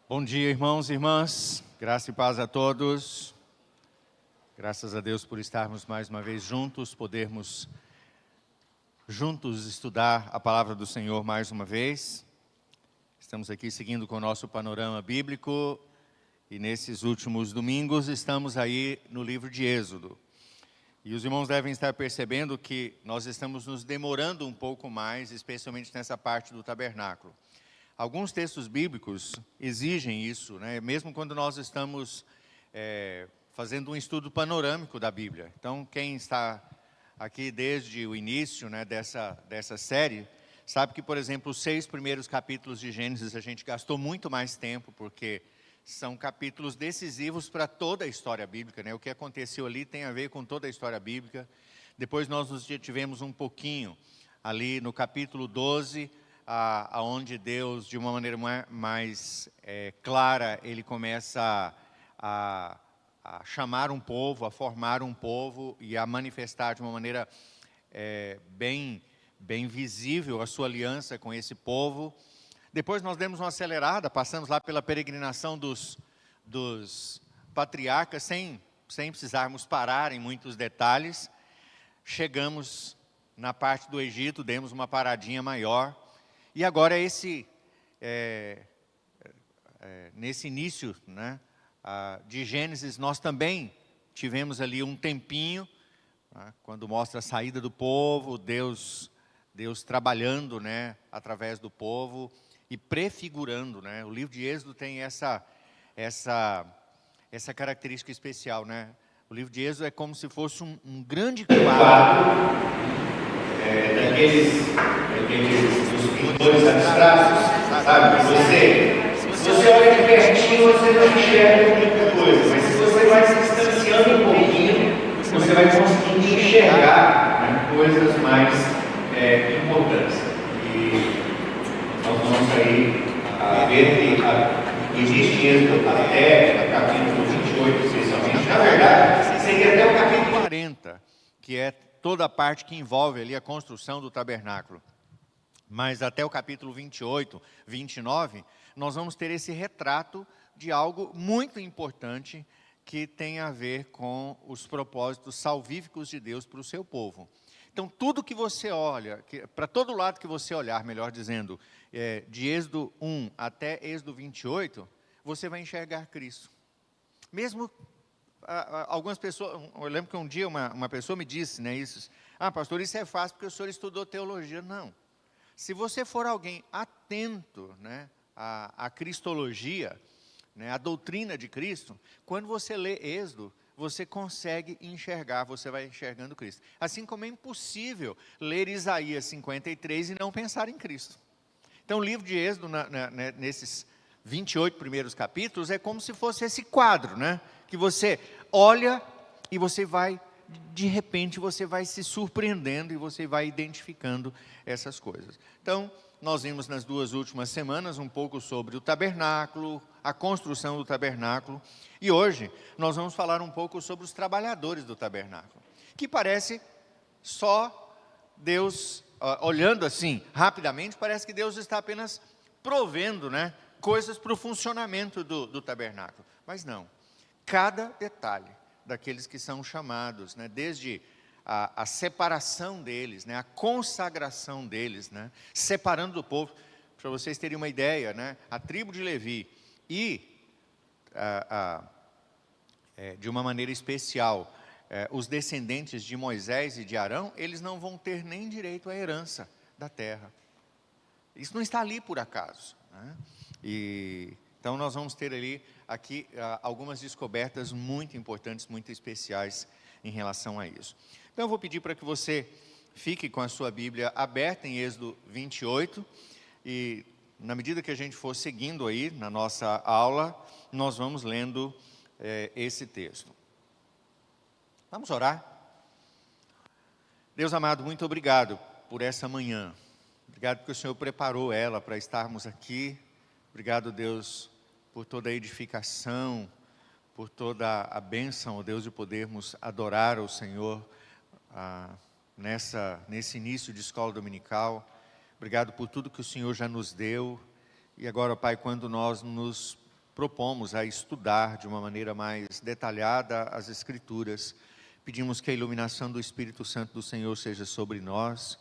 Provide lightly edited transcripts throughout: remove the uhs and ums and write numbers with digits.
Bom dia, irmãos e irmãs. Graça e paz a todos. Graças a Deus por estarmos mais uma vez juntos, podermos juntos estudar a palavra do Senhor mais uma vez. Estamos aqui seguindo com o nosso panorama bíblico e nesses últimos domingos estamos aí no livro de Êxodo. E os irmãos devem estar percebendo que nós estamos nos demorando um pouco mais, especialmente nessa parte do tabernáculo. Alguns textos bíblicos exigem isso, né? Mesmo quando nós estamos fazendo um estudo panorâmico da Bíblia. Então, quem está aqui desde o início, né, dessa série, sabe que, por exemplo, os 6 primeiros capítulos de Gênesis a gente gastou muito mais tempo, porque são capítulos decisivos para toda a história bíblica, né? O que aconteceu ali tem a ver com toda a história bíblica. Depois nós nos detivemos um pouquinho ali no capítulo 12, aonde Deus, de uma maneira mais clara, Ele começa a chamar um povo, a formar um povo e a manifestar de uma maneira bem visível a sua aliança com esse povo. Depois nós demos uma acelerada, passamos lá pela peregrinação dos patriarcas, sem precisarmos parar em muitos detalhes. Chegamos na parte do Egito, demos uma paradinha maior. E agora nesse início, né, de Gênesis, nós também tivemos ali um tempinho, né, quando mostra a saída do povo, Deus trabalhando, né, através do povo e prefigurando, né. O livro de Êxodo tem essa característica especial, né. O livro de Êxodo é como se fosse um grande quadro daqueles dos pintores abstratos, sabe? Se você olha de pertinho, você não enxerga muita coisa, mas se você vai se distanciando um pouquinho, você vai conseguindo enxergar, né, coisas mais importantes. E nós vamos aí ver que existe Êxodo até o capítulo 28, especialmente. Na verdade, seria até o capítulo 40, que é toda a parte que envolve ali a construção do tabernáculo. Mas até o capítulo 28, 29, nós vamos ter esse retrato de algo muito importante que tem a ver com os propósitos salvíficos de Deus para o seu povo. Então, tudo que você olha, para todo lado que você olhar, melhor dizendo, de Êxodo 1 até Êxodo 28, você vai enxergar Cristo. Mesmo algumas pessoas, eu lembro que um dia uma pessoa me disse, né, isso, pastor, isso é fácil porque o senhor estudou teologia. Não. Se você for alguém atento, né, à cristologia, né, à doutrina de Cristo, quando você lê Êxodo, você consegue enxergar, você vai enxergando Cristo. Assim como é impossível ler Isaías 53 e não pensar em Cristo. Então o livro de Êxodo, nesses 28 primeiros capítulos, é como se fosse esse quadro, né, que você olha e você vai, de repente, você vai se surpreendendo e você vai identificando essas coisas. Então, nós vimos nas 2 últimas semanas um pouco sobre o tabernáculo, a construção do tabernáculo, e hoje nós vamos falar um pouco sobre os trabalhadores do tabernáculo, que parece só Deus, olhando assim, rapidamente, parece que Deus está apenas provendo, né, coisas para o funcionamento do tabernáculo, mas não. Cada detalhe daqueles que são chamados, né, desde a separação deles, né, a consagração deles, né, separando do povo, para vocês terem uma ideia, né, a tribo de Levi e, de uma maneira especial, os descendentes de Moisés e de Arão, eles não vão ter nem direito à herança da terra. Isso não está ali por acaso, né? Então nós vamos ter ali aqui algumas descobertas muito importantes, muito especiais em relação a isso. Então eu vou pedir para que você fique com a sua Bíblia aberta em Êxodo 28 e na medida que a gente for seguindo aí na nossa aula, nós vamos lendo esse texto. Vamos orar? Deus amado, muito obrigado por essa manhã. Obrigado porque o Senhor preparou ela para estarmos aqui. Obrigado, Deus, por toda a edificação, por toda a bênção, ó Deus, de podermos adorar o Senhor nesse início de escola dominical. Obrigado por tudo que o Senhor já nos deu. E agora, Pai, quando nós nos propomos a estudar de uma maneira mais detalhada as Escrituras. Pedimos que a iluminação do Espírito Santo do Senhor seja sobre nós,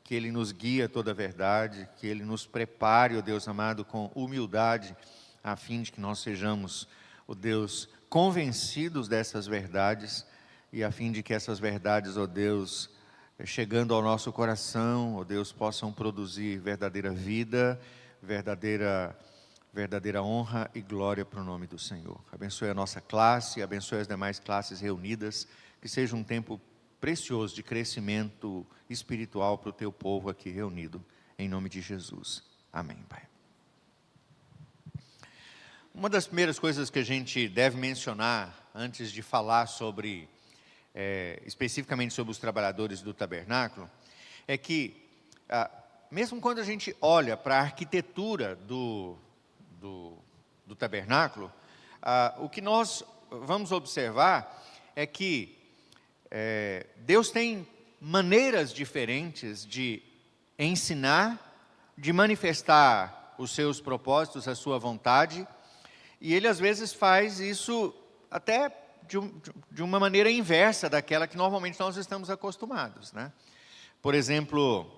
que Ele nos guie a toda a verdade, que Ele nos prepare, ó Deus amado, com humildade, a fim de que nós sejamos, ó Deus, convencidos dessas verdades, e a fim de que essas verdades, ó Deus, chegando ao nosso coração, ó Deus, possam produzir verdadeira vida, verdadeira honra e glória para o nome do Senhor. Abençoe a nossa classe, abençoe as demais classes reunidas, que seja um tempo precioso de crescimento espiritual para o teu povo aqui reunido, em nome de Jesus. Amém, Pai. Uma das primeiras coisas que a gente deve mencionar, antes de falar sobre, especificamente sobre os trabalhadores do tabernáculo, é que, mesmo quando a gente olha para a arquitetura do tabernáculo, o que nós vamos observar é que Deus tem maneiras diferentes de ensinar, de manifestar os seus propósitos, a sua vontade, e Ele às vezes faz isso até de uma maneira inversa daquela que normalmente nós estamos acostumados, né? Por exemplo,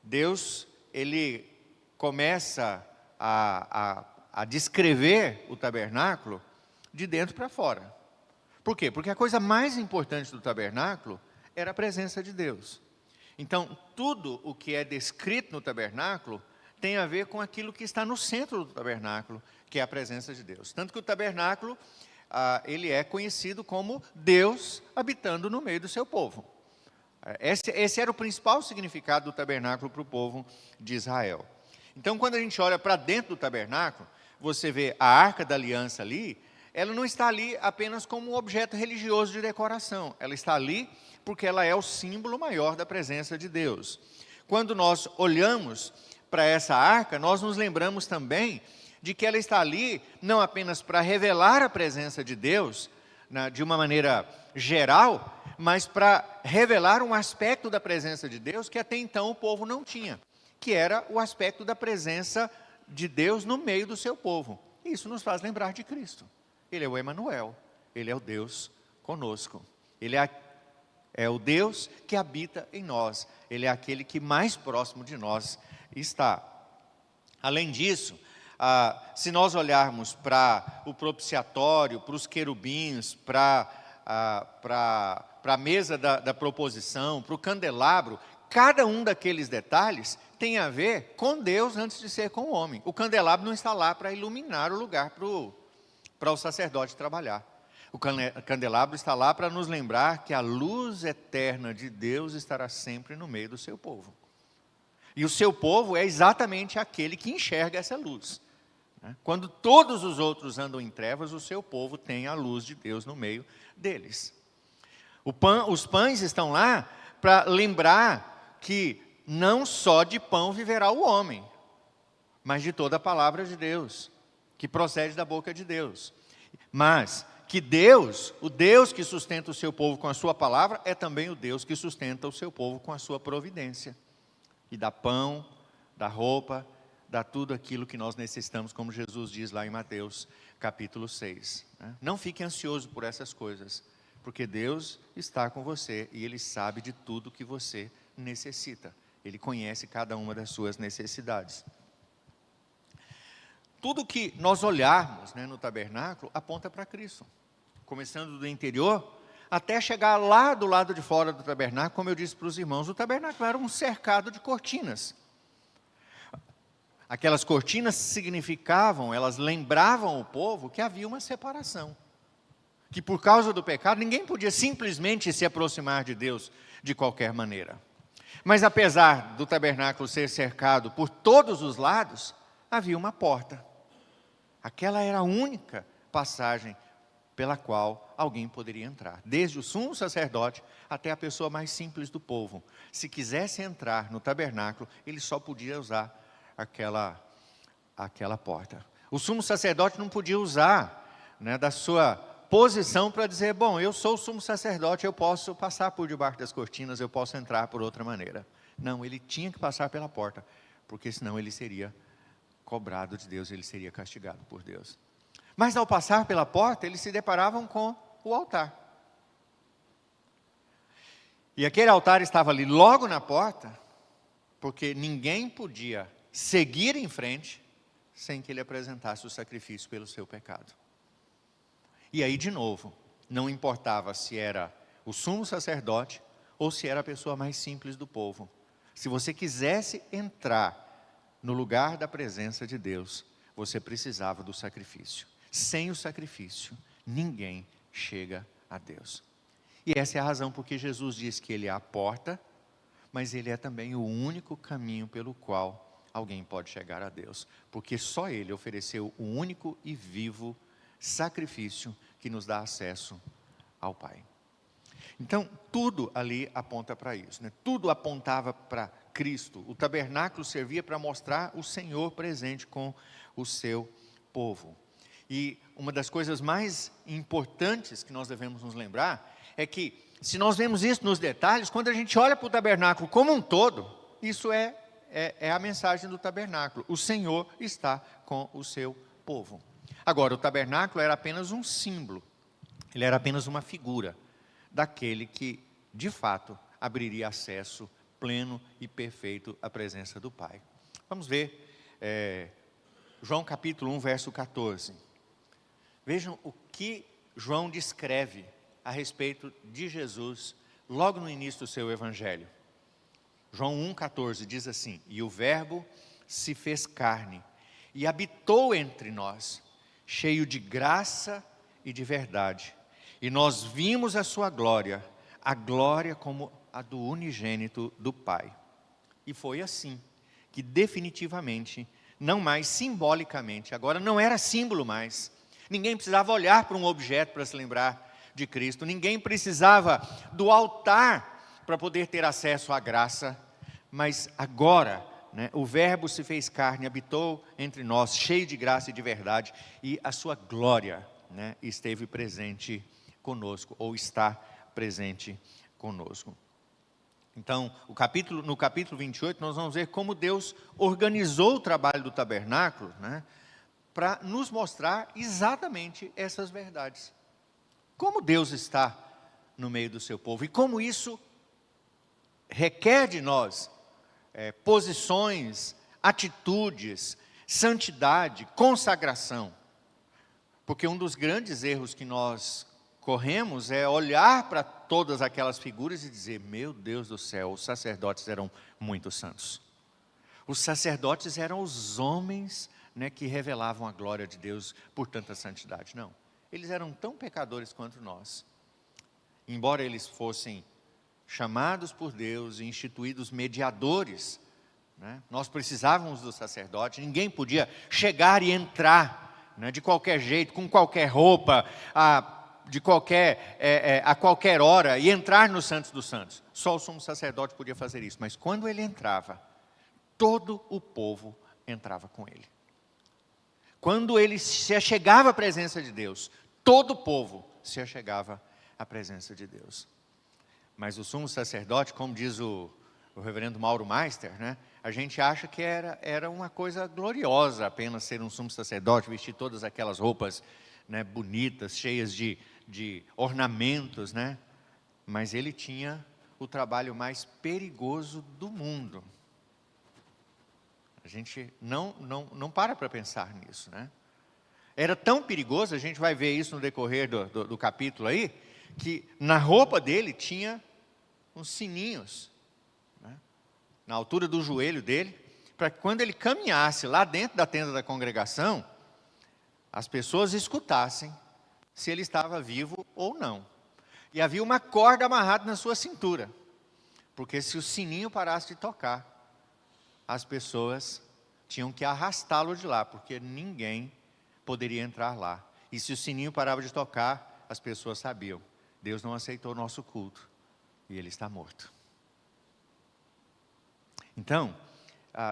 Deus, Ele começa a descrever o tabernáculo de dentro para fora. Por quê? Porque a coisa mais importante do tabernáculo era a presença de Deus. Então, tudo o que é descrito no tabernáculo tem a ver com aquilo que está no centro do tabernáculo, que é a presença de Deus. Tanto que o tabernáculo, ele é conhecido como Deus habitando no meio do seu povo. Esse era o principal significado do tabernáculo para o povo de Israel. Então, quando a gente olha para dentro do tabernáculo, você vê a Arca da Aliança ali, ela não está ali apenas como um objeto religioso de decoração. Ela está ali porque ela é o símbolo maior da presença de Deus. Quando nós olhamos para essa arca, nós nos lembramos também de que ela está ali não apenas para revelar a presença de Deus, de uma maneira geral, mas para revelar um aspecto da presença de Deus que até então o povo não tinha, que era o aspecto da presença de Deus no meio do seu povo. Isso nos faz lembrar de Cristo. Ele é o Emanuel, Ele é o Deus conosco. Ele é o Deus que habita em nós. Ele é aquele que mais próximo de nós está. Além disso, se nós olharmos para o propiciatório, para os querubins, para a mesa da proposição, para o candelabro, cada um daqueles detalhes tem a ver com Deus antes de ser com o homem. O candelabro não está lá para iluminar o lugar para o sacerdote trabalhar. O candelabro está lá para nos lembrar que a luz eterna de Deus estará sempre no meio do seu povo. E o seu povo é exatamente aquele que enxerga essa luz. Quando todos os outros andam em trevas, o seu povo tem a luz de Deus no meio deles. Os pães estão lá para lembrar que não só de pão viverá o homem, mas de toda a palavra de Deus, que procede da boca de Deus. Mas que Deus, o Deus que sustenta o seu povo com a sua palavra, é também o Deus que sustenta o seu povo com a sua providência. E dá pão, dá roupa, dá tudo aquilo que nós necessitamos, como Jesus diz lá em Mateus capítulo 6. Não fique ansioso por essas coisas, porque Deus está com você e Ele sabe de tudo que você necessita. Ele conhece cada uma das suas necessidades. Tudo que nós olharmos, no tabernáculo aponta para Cristo. Começando do interior, até chegar lá do lado de fora do tabernáculo, como eu disse para os irmãos, o tabernáculo era um cercado de cortinas. Aquelas cortinas significavam, elas lembravam o povo que havia uma separação. Que por causa do pecado, ninguém podia simplesmente se aproximar de Deus de qualquer maneira. Mas apesar do tabernáculo ser cercado por todos os lados, havia uma porta. Aquela era a única passagem pela qual alguém poderia entrar. Desde o sumo sacerdote até a pessoa mais simples do povo. Se quisesse entrar no tabernáculo, ele só podia usar aquela porta. O sumo sacerdote não podia usar da sua posição para dizer, bom, eu sou o sumo sacerdote, eu posso passar por debaixo das cortinas, eu posso entrar por outra maneira. Não, ele tinha que passar pela porta, porque senão ele seria cobrado de Deus, ele seria castigado por Deus. Mas ao passar pela porta, eles se deparavam com o altar. E aquele altar estava ali logo na porta, porque ninguém podia seguir em frente sem que ele apresentasse o sacrifício pelo seu pecado. E aí, de novo, não importava se era o sumo sacerdote ou se era a pessoa mais simples do povo. Se você quisesse entrar no lugar da presença de Deus, você precisava do sacrifício. Sem o sacrifício, ninguém chega a Deus. E essa é a razão porque Jesus diz que ele é a porta, mas ele é também o único caminho pelo qual alguém pode chegar a Deus. Porque só ele ofereceu o único e vivo sacrifício que nos dá acesso ao Pai. Então, tudo ali aponta para isso, né? Tudo apontava para Cristo. O tabernáculo servia para mostrar o Senhor presente com o seu povo. E uma das coisas mais importantes que nós devemos nos lembrar é que, se nós vemos isso nos detalhes, quando a gente olha para o tabernáculo como um todo, isso é a mensagem do tabernáculo. O Senhor está com o seu povo. Agora, o tabernáculo era apenas um símbolo, ele era apenas uma figura daquele que, de fato, abriria acesso pleno e perfeito à presença do Pai. Vamos ver João capítulo 1, verso 14. Vejam o que João descreve a respeito de Jesus logo no início do seu evangelho. João 1,14 diz assim: e o verbo se fez carne e habitou entre nós, cheio de graça e de verdade. E nós vimos a sua glória, a glória como a do unigênito do Pai. E foi assim que definitivamente, não mais simbolicamente, agora não era símbolo mais. Ninguém precisava olhar para um objeto para se lembrar de Cristo. Ninguém precisava do altar para poder ter acesso à graça. Mas agora, né, o verbo se fez carne, habitou entre nós, cheio de graça e de verdade. E a sua glória, né, esteve presente conosco, ou está presente conosco. Então, no capítulo 28, nós vamos ver como Deus organizou o trabalho do tabernáculo, né, para nos mostrar exatamente essas verdades. Como Deus está no meio do seu povo e como isso requer de nós posições, atitudes, santidade, consagração. Porque um dos grandes erros que nós corremos é olhar para todas aquelas figuras e dizer: meu Deus do céu, os sacerdotes eram muito santos. Os sacerdotes eram os homens, né, que revelavam a glória de Deus por tanta santidade. Não, eles eram tão pecadores quanto nós. Embora eles fossem chamados por Deus e instituídos mediadores, né, nós precisávamos do sacerdote. Ninguém podia chegar e entrar, né, de qualquer jeito, com qualquer roupa, a qualquer hora, e entrar no Santos dos Santos. Só o sumo sacerdote podia fazer isso. Mas quando ele entrava, todo o povo entrava com ele. Quando ele se achegava à presença de Deus, todo o povo se achegava à presença de Deus. Mas o sumo sacerdote, como diz o reverendo Mauro Meister, né, a gente acha que era uma coisa gloriosa apenas ser um sumo sacerdote, vestir todas aquelas roupas, né, bonitas, cheias de ornamentos, né? Mas ele tinha o trabalho mais perigoso do mundo. A gente não para pensar nisso, né? Era tão perigoso, a gente vai ver isso no decorrer do capítulo aí, que na roupa dele tinha uns sininhos, né, na altura do joelho dele, para que quando ele caminhasse lá dentro da tenda da congregação, as pessoas escutassem se ele estava vivo ou não. E havia uma corda amarrada na sua cintura, porque se o sininho parasse de tocar, as pessoas tinham que arrastá-lo de lá, porque ninguém poderia entrar lá. E se o sininho parava de tocar, as pessoas sabiam: Deus não aceitou o nosso culto e ele está morto. Então,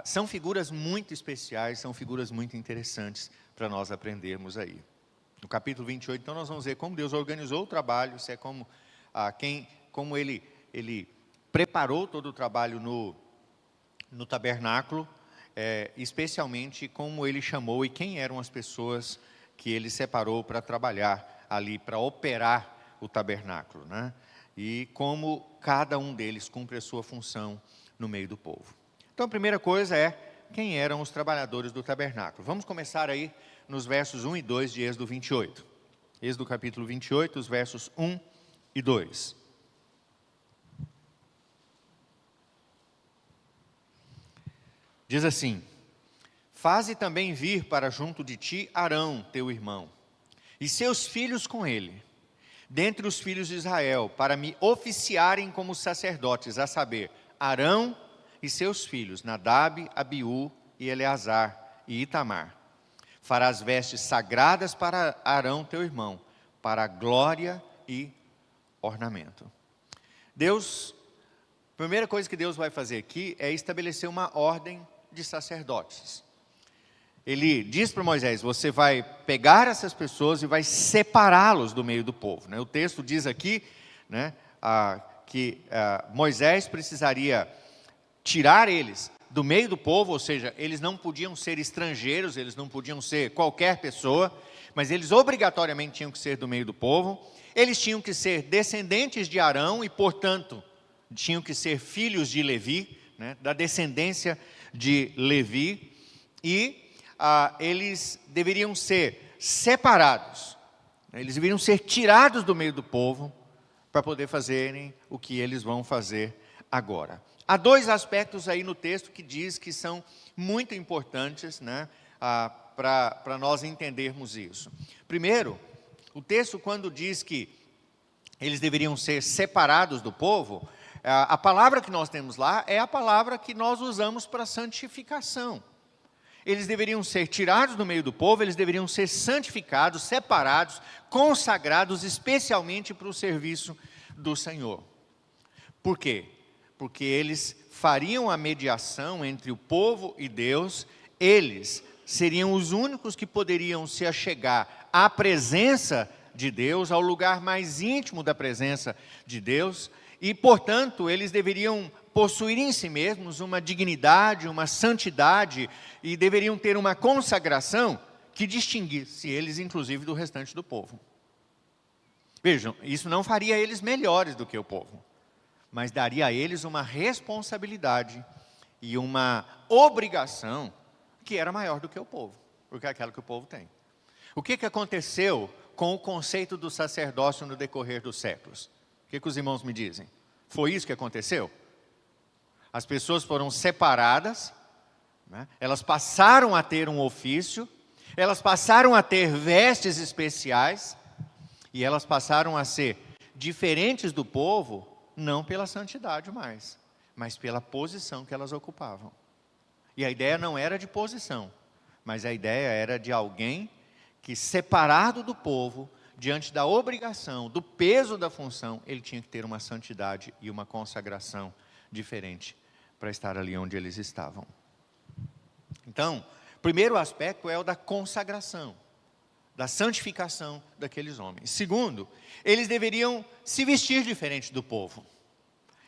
são figuras muito especiais, são figuras muito interessantes para nós aprendermos aí. No capítulo 28, então, nós vamos ver como Deus organizou o trabalho, se é como ele preparou todo o trabalho no tabernáculo, especialmente como ele chamou e quem eram as pessoas que ele separou para trabalhar ali, para operar o tabernáculo, né? E como cada um deles cumpre a sua função no meio do povo. Então a primeira coisa é quem eram os trabalhadores do tabernáculo. Vamos começar aí nos versos 1 e 2 de Êxodo 28. Êxodo capítulo 28, os versos 1 e 2. Diz assim: faze também vir para junto de ti Arão, teu irmão, e seus filhos com ele, dentre os filhos de Israel, para me oficiarem como sacerdotes, a saber, Arão e seus filhos, Nadab, Abiú e Eleazar e Itamar. Farás vestes sagradas para Arão, teu irmão, para glória e ornamento. Deus, a primeira coisa que Deus vai fazer aqui é estabelecer uma ordem de sacerdotes. Ele diz para Moisés: você vai pegar essas pessoas e vai separá-los do meio do povo, né? O texto diz aqui, né, que Moisés precisaria tirar eles do meio do povo, ou seja, eles não podiam ser estrangeiros, eles não podiam ser qualquer pessoa, mas eles obrigatoriamente tinham que ser do meio do povo. Eles tinham que ser descendentes de Arão e, portanto, tinham que ser filhos de Levi, né, da descendência de Levi, e eles deveriam ser separados, né, eles deveriam ser tirados do meio do povo para poder fazerem o que eles vão fazer agora. Há dois aspectos aí no texto que diz que são muito importantes, né, para nós entendermos isso. Primeiro, o texto, quando diz que eles deveriam ser separados do povo, a palavra que nós temos lá é a palavra que nós usamos para santificação. Eles deveriam ser tirados do meio do povo, eles deveriam ser santificados, separados, consagrados especialmente para o serviço do Senhor. Por quê? Porque eles fariam a mediação entre o povo e Deus, eles seriam os únicos que poderiam se achegar à presença de Deus, ao lugar mais íntimo da presença de Deus, e, portanto, eles deveriam possuir em si mesmos uma dignidade, uma santidade, e deveriam ter uma consagração que distinguisse eles, inclusive, do restante do povo. Vejam, isso não faria eles melhores do que o povo, mas daria a eles uma responsabilidade e uma obrigação que era maior do que o povo, porque é aquela que o povo tem. O que aconteceu com o conceito do sacerdócio no decorrer dos séculos? O que os irmãos me dizem? Foi isso que aconteceu? As pessoas foram separadas, né? Elas passaram a ter um ofício, elas passaram a ter vestes especiais, e elas passaram a ser diferentes do povo, não pela santidade mais, mas pela posição que elas ocupavam. E a ideia não era de posição, mas a ideia era de alguém que, separado do povo, diante da obrigação, do peso da função, ele tinha que ter uma santidade e uma consagração diferente para estar ali onde eles estavam. Então, o primeiro aspecto é o da consagração, da santificação daqueles homens. Segundo, eles deveriam se vestir diferente do povo.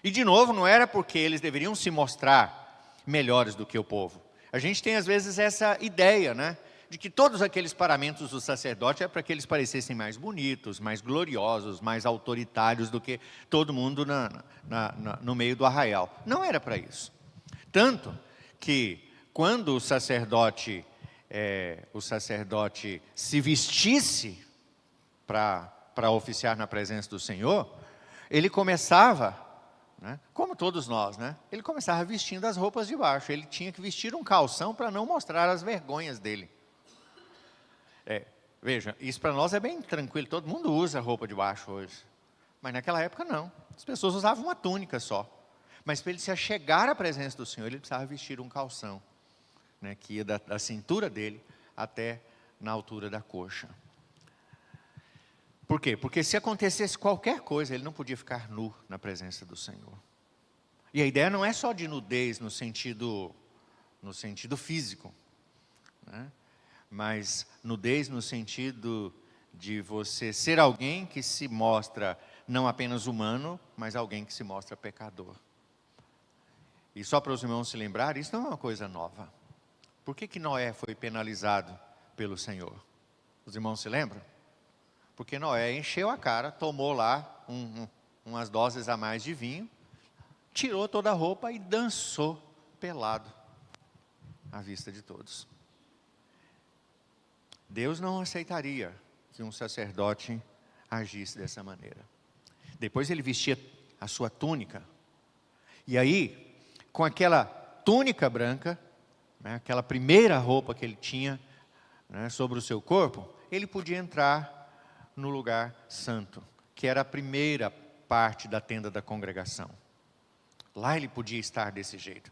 E de novo, não era porque eles deveriam se mostrar melhores do que o povo. A gente tem às vezes essa ideia, né, de que todos aqueles paramentos do sacerdote é para que eles parecessem mais bonitos, mais gloriosos, mais autoritários do que todo mundo no meio do arraial. Não era para isso. Tanto que quando o sacerdote se vestisse para oficiar na presença do Senhor, ele começava, né, como todos nós, né, ele começava vestindo as roupas de baixo. Ele tinha que vestir um calção para não mostrar as vergonhas dele. Veja, isso para nós é bem tranquilo, todo mundo usa roupa de baixo hoje. Mas naquela época não, as pessoas usavam uma túnica só. Mas para ele se achegar à presença do Senhor, ele precisava vestir um calção, né, que ia da cintura dele até na altura da coxa. Por quê? Porque se acontecesse qualquer coisa, ele não podia ficar nu na presença do Senhor. E a ideia não é só de nudez no sentido físico, né? Mas nudez no sentido de você ser alguém que se mostra não apenas humano, mas alguém que se mostra pecador. E só para os irmãos se lembrarem, isso não é uma coisa nova. Por que Noé foi penalizado pelo Senhor? Os irmãos se lembram? Porque Noé encheu a cara, tomou lá umas doses a mais de vinho, tirou toda a roupa e dançou pelado à vista de todos. Deus não aceitaria que um sacerdote agisse dessa maneira. Depois ele vestia a sua túnica. E aí, com aquela túnica branca, né, aquela primeira roupa que ele tinha, né, sobre o seu corpo, ele podia entrar no lugar santo, que era a primeira parte da tenda da congregação. Lá ele podia estar desse jeito.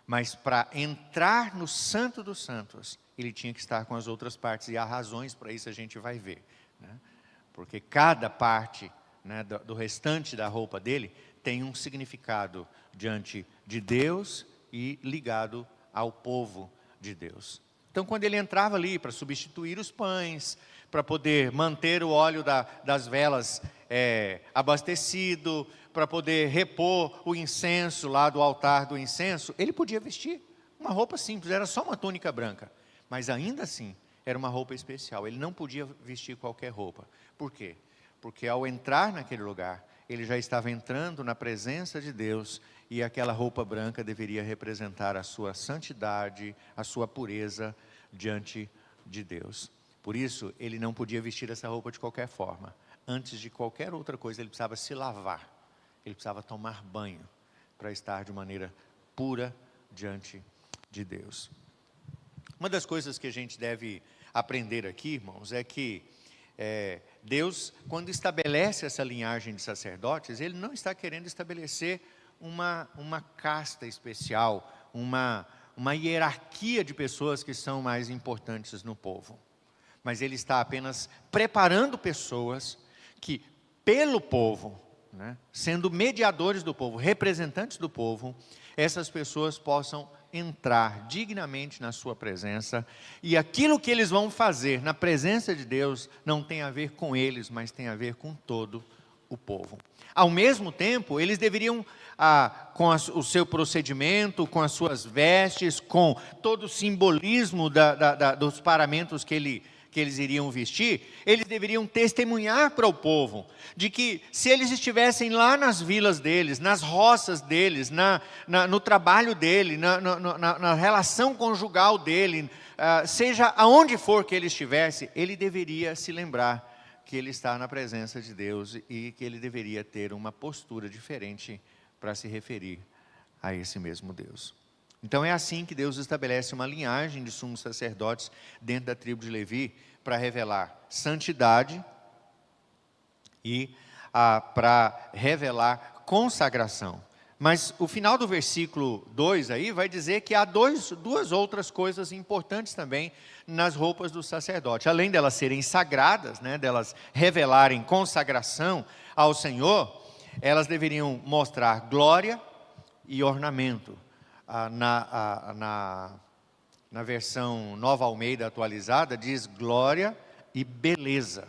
Mas para entrar no Santo dos Santos, ele tinha que estar com as outras partes. E há razões para isso, a gente vai ver, né? Porque cada parte, né, do restante da roupa dele tem um significado diante de Deus e ligado ao povo de Deus. Então, quando ele entrava ali para substituir os pães, para poder manter o óleo das velas abastecido, para poder repor o incenso lá do altar do incenso, ele podia vestir uma roupa simples, era só uma túnica branca. Mas ainda assim, era uma roupa especial, ele não podia vestir qualquer roupa. Por quê? Porque ao entrar naquele lugar, ele já estava entrando na presença de Deus, e aquela roupa branca deveria representar a sua santidade, a sua pureza diante de Deus. Por isso, ele não podia vestir essa roupa de qualquer forma. Antes de qualquer outra coisa, ele precisava se lavar. Ele precisava tomar banho para estar de maneira pura diante de Deus. Uma das coisas que a gente deve aprender aqui, irmãos, é que Deus, quando estabelece essa linhagem de sacerdotes, Ele não está querendo estabelecer uma casta especial, uma hierarquia de pessoas que são mais importantes no povo. Mas Ele está apenas preparando pessoas que, pelo povo, né, sendo mediadores do povo, representantes do povo, essas pessoas possam entrar dignamente na sua presença, e aquilo que eles vão fazer na presença de Deus não tem a ver com eles, mas tem a ver com todo o povo. Ao mesmo tempo, eles deveriam, com o seu procedimento, com as suas vestes, com todo o simbolismo dos paramentos que eles iriam vestir, eles deveriam testemunhar para o povo, de que se eles estivessem lá nas vilas deles, nas roças deles, no trabalho dele, na relação conjugal dele, seja aonde for que ele estivesse, ele deveria se lembrar que ele está na presença de Deus e que ele deveria ter uma postura diferente para se referir a esse mesmo Deus. Então é assim que Deus estabelece uma linhagem de sumos sacerdotes dentro da tribo de Levi, para revelar santidade e para revelar consagração. Mas o final do versículo 2 aí vai dizer que há duas outras coisas importantes também nas roupas do sacerdote. Além delas serem sagradas, né, delas revelarem consagração ao Senhor, elas deveriam mostrar glória e ornamento. Na versão Nova Almeida atualizada, diz glória e beleza,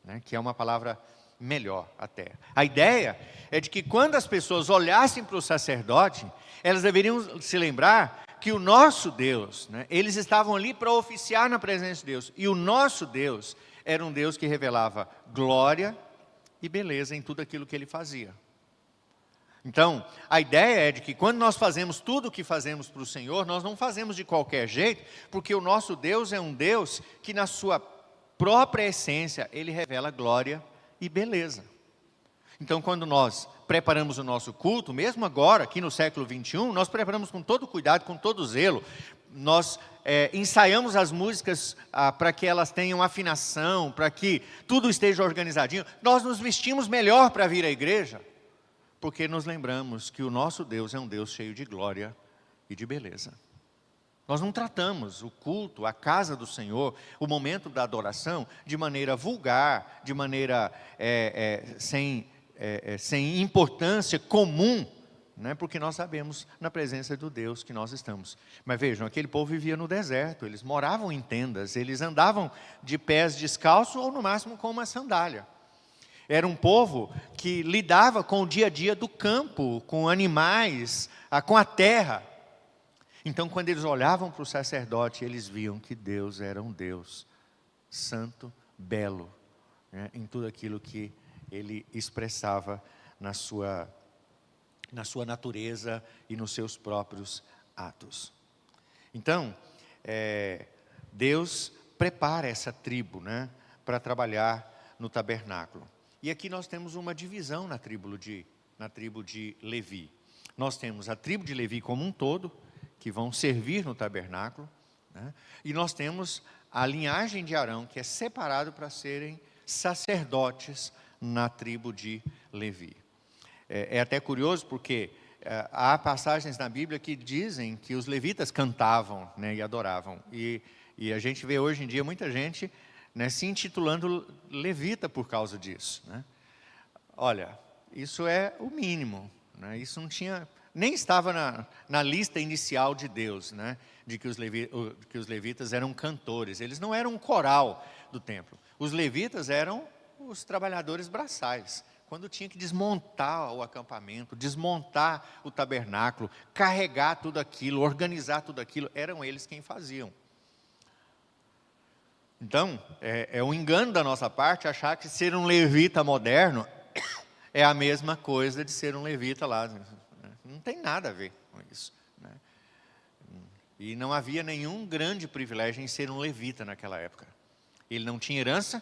né, que é uma palavra melhor até. A ideia é de que quando as pessoas olhassem para o sacerdote, elas deveriam se lembrar que o nosso Deus, né, eles estavam ali para oficiar na presença de Deus, e o nosso Deus era um Deus que revelava glória e beleza em tudo aquilo que ele fazia. Então, a ideia é de que quando nós fazemos tudo o que fazemos para o Senhor, nós não fazemos de qualquer jeito, porque o nosso Deus é um Deus que na sua própria essência, Ele revela glória e beleza. Então, quando nós preparamos o nosso culto, mesmo agora, aqui no século 21, nós preparamos com todo cuidado, com todo zelo. Nós ensaiamos as músicas para que elas tenham afinação, para que tudo esteja organizadinho. Nós nos vestimos melhor para vir à igreja, porque nos lembramos que o nosso Deus é um Deus cheio de glória e de beleza. Nós não tratamos o culto, a casa do Senhor, o momento da adoração, de maneira vulgar, de maneira sem importância comum, né? Porque nós sabemos na presença do Deus que nós estamos. Mas vejam, aquele povo vivia no deserto, eles moravam em tendas, eles andavam de pés descalços ou no máximo com uma sandália. Era um povo que lidava com o dia a dia do campo, com animais, com a terra. Então, quando eles olhavam para o sacerdote, eles viam que Deus era um Deus santo, belo, né, em tudo aquilo que ele expressava na sua natureza e nos seus próprios atos. Então, Deus prepara essa tribo, né, para trabalhar no tabernáculo. E aqui nós temos uma divisão na tribo de Levi. Nós temos a tribo de Levi como um todo, que vão servir no tabernáculo, né, e nós temos a linhagem de Arão, que é separado para serem sacerdotes na tribo de Levi. É até curioso porque há passagens na Bíblia que dizem que os levitas cantavam, né, e adoravam. E a gente vê hoje em dia muita gente, né, se intitulando levita por causa disso, né? Olha, isso é o mínimo, né? Isso não tinha, nem estava na lista inicial de Deus, né, de que os levitas eram cantores. Eles não eram um coral do templo. Os levitas eram os trabalhadores braçais. Quando tinha que desmontar o acampamento, desmontar o tabernáculo, carregar tudo aquilo, organizar tudo aquilo, eram eles quem faziam. Então, é um engano da nossa parte achar que ser um levita moderno é a mesma coisa de ser um levita lá. Não tem nada a ver com isso, né? E não havia nenhum grande privilégio em ser um levita naquela época. Ele não tinha herança,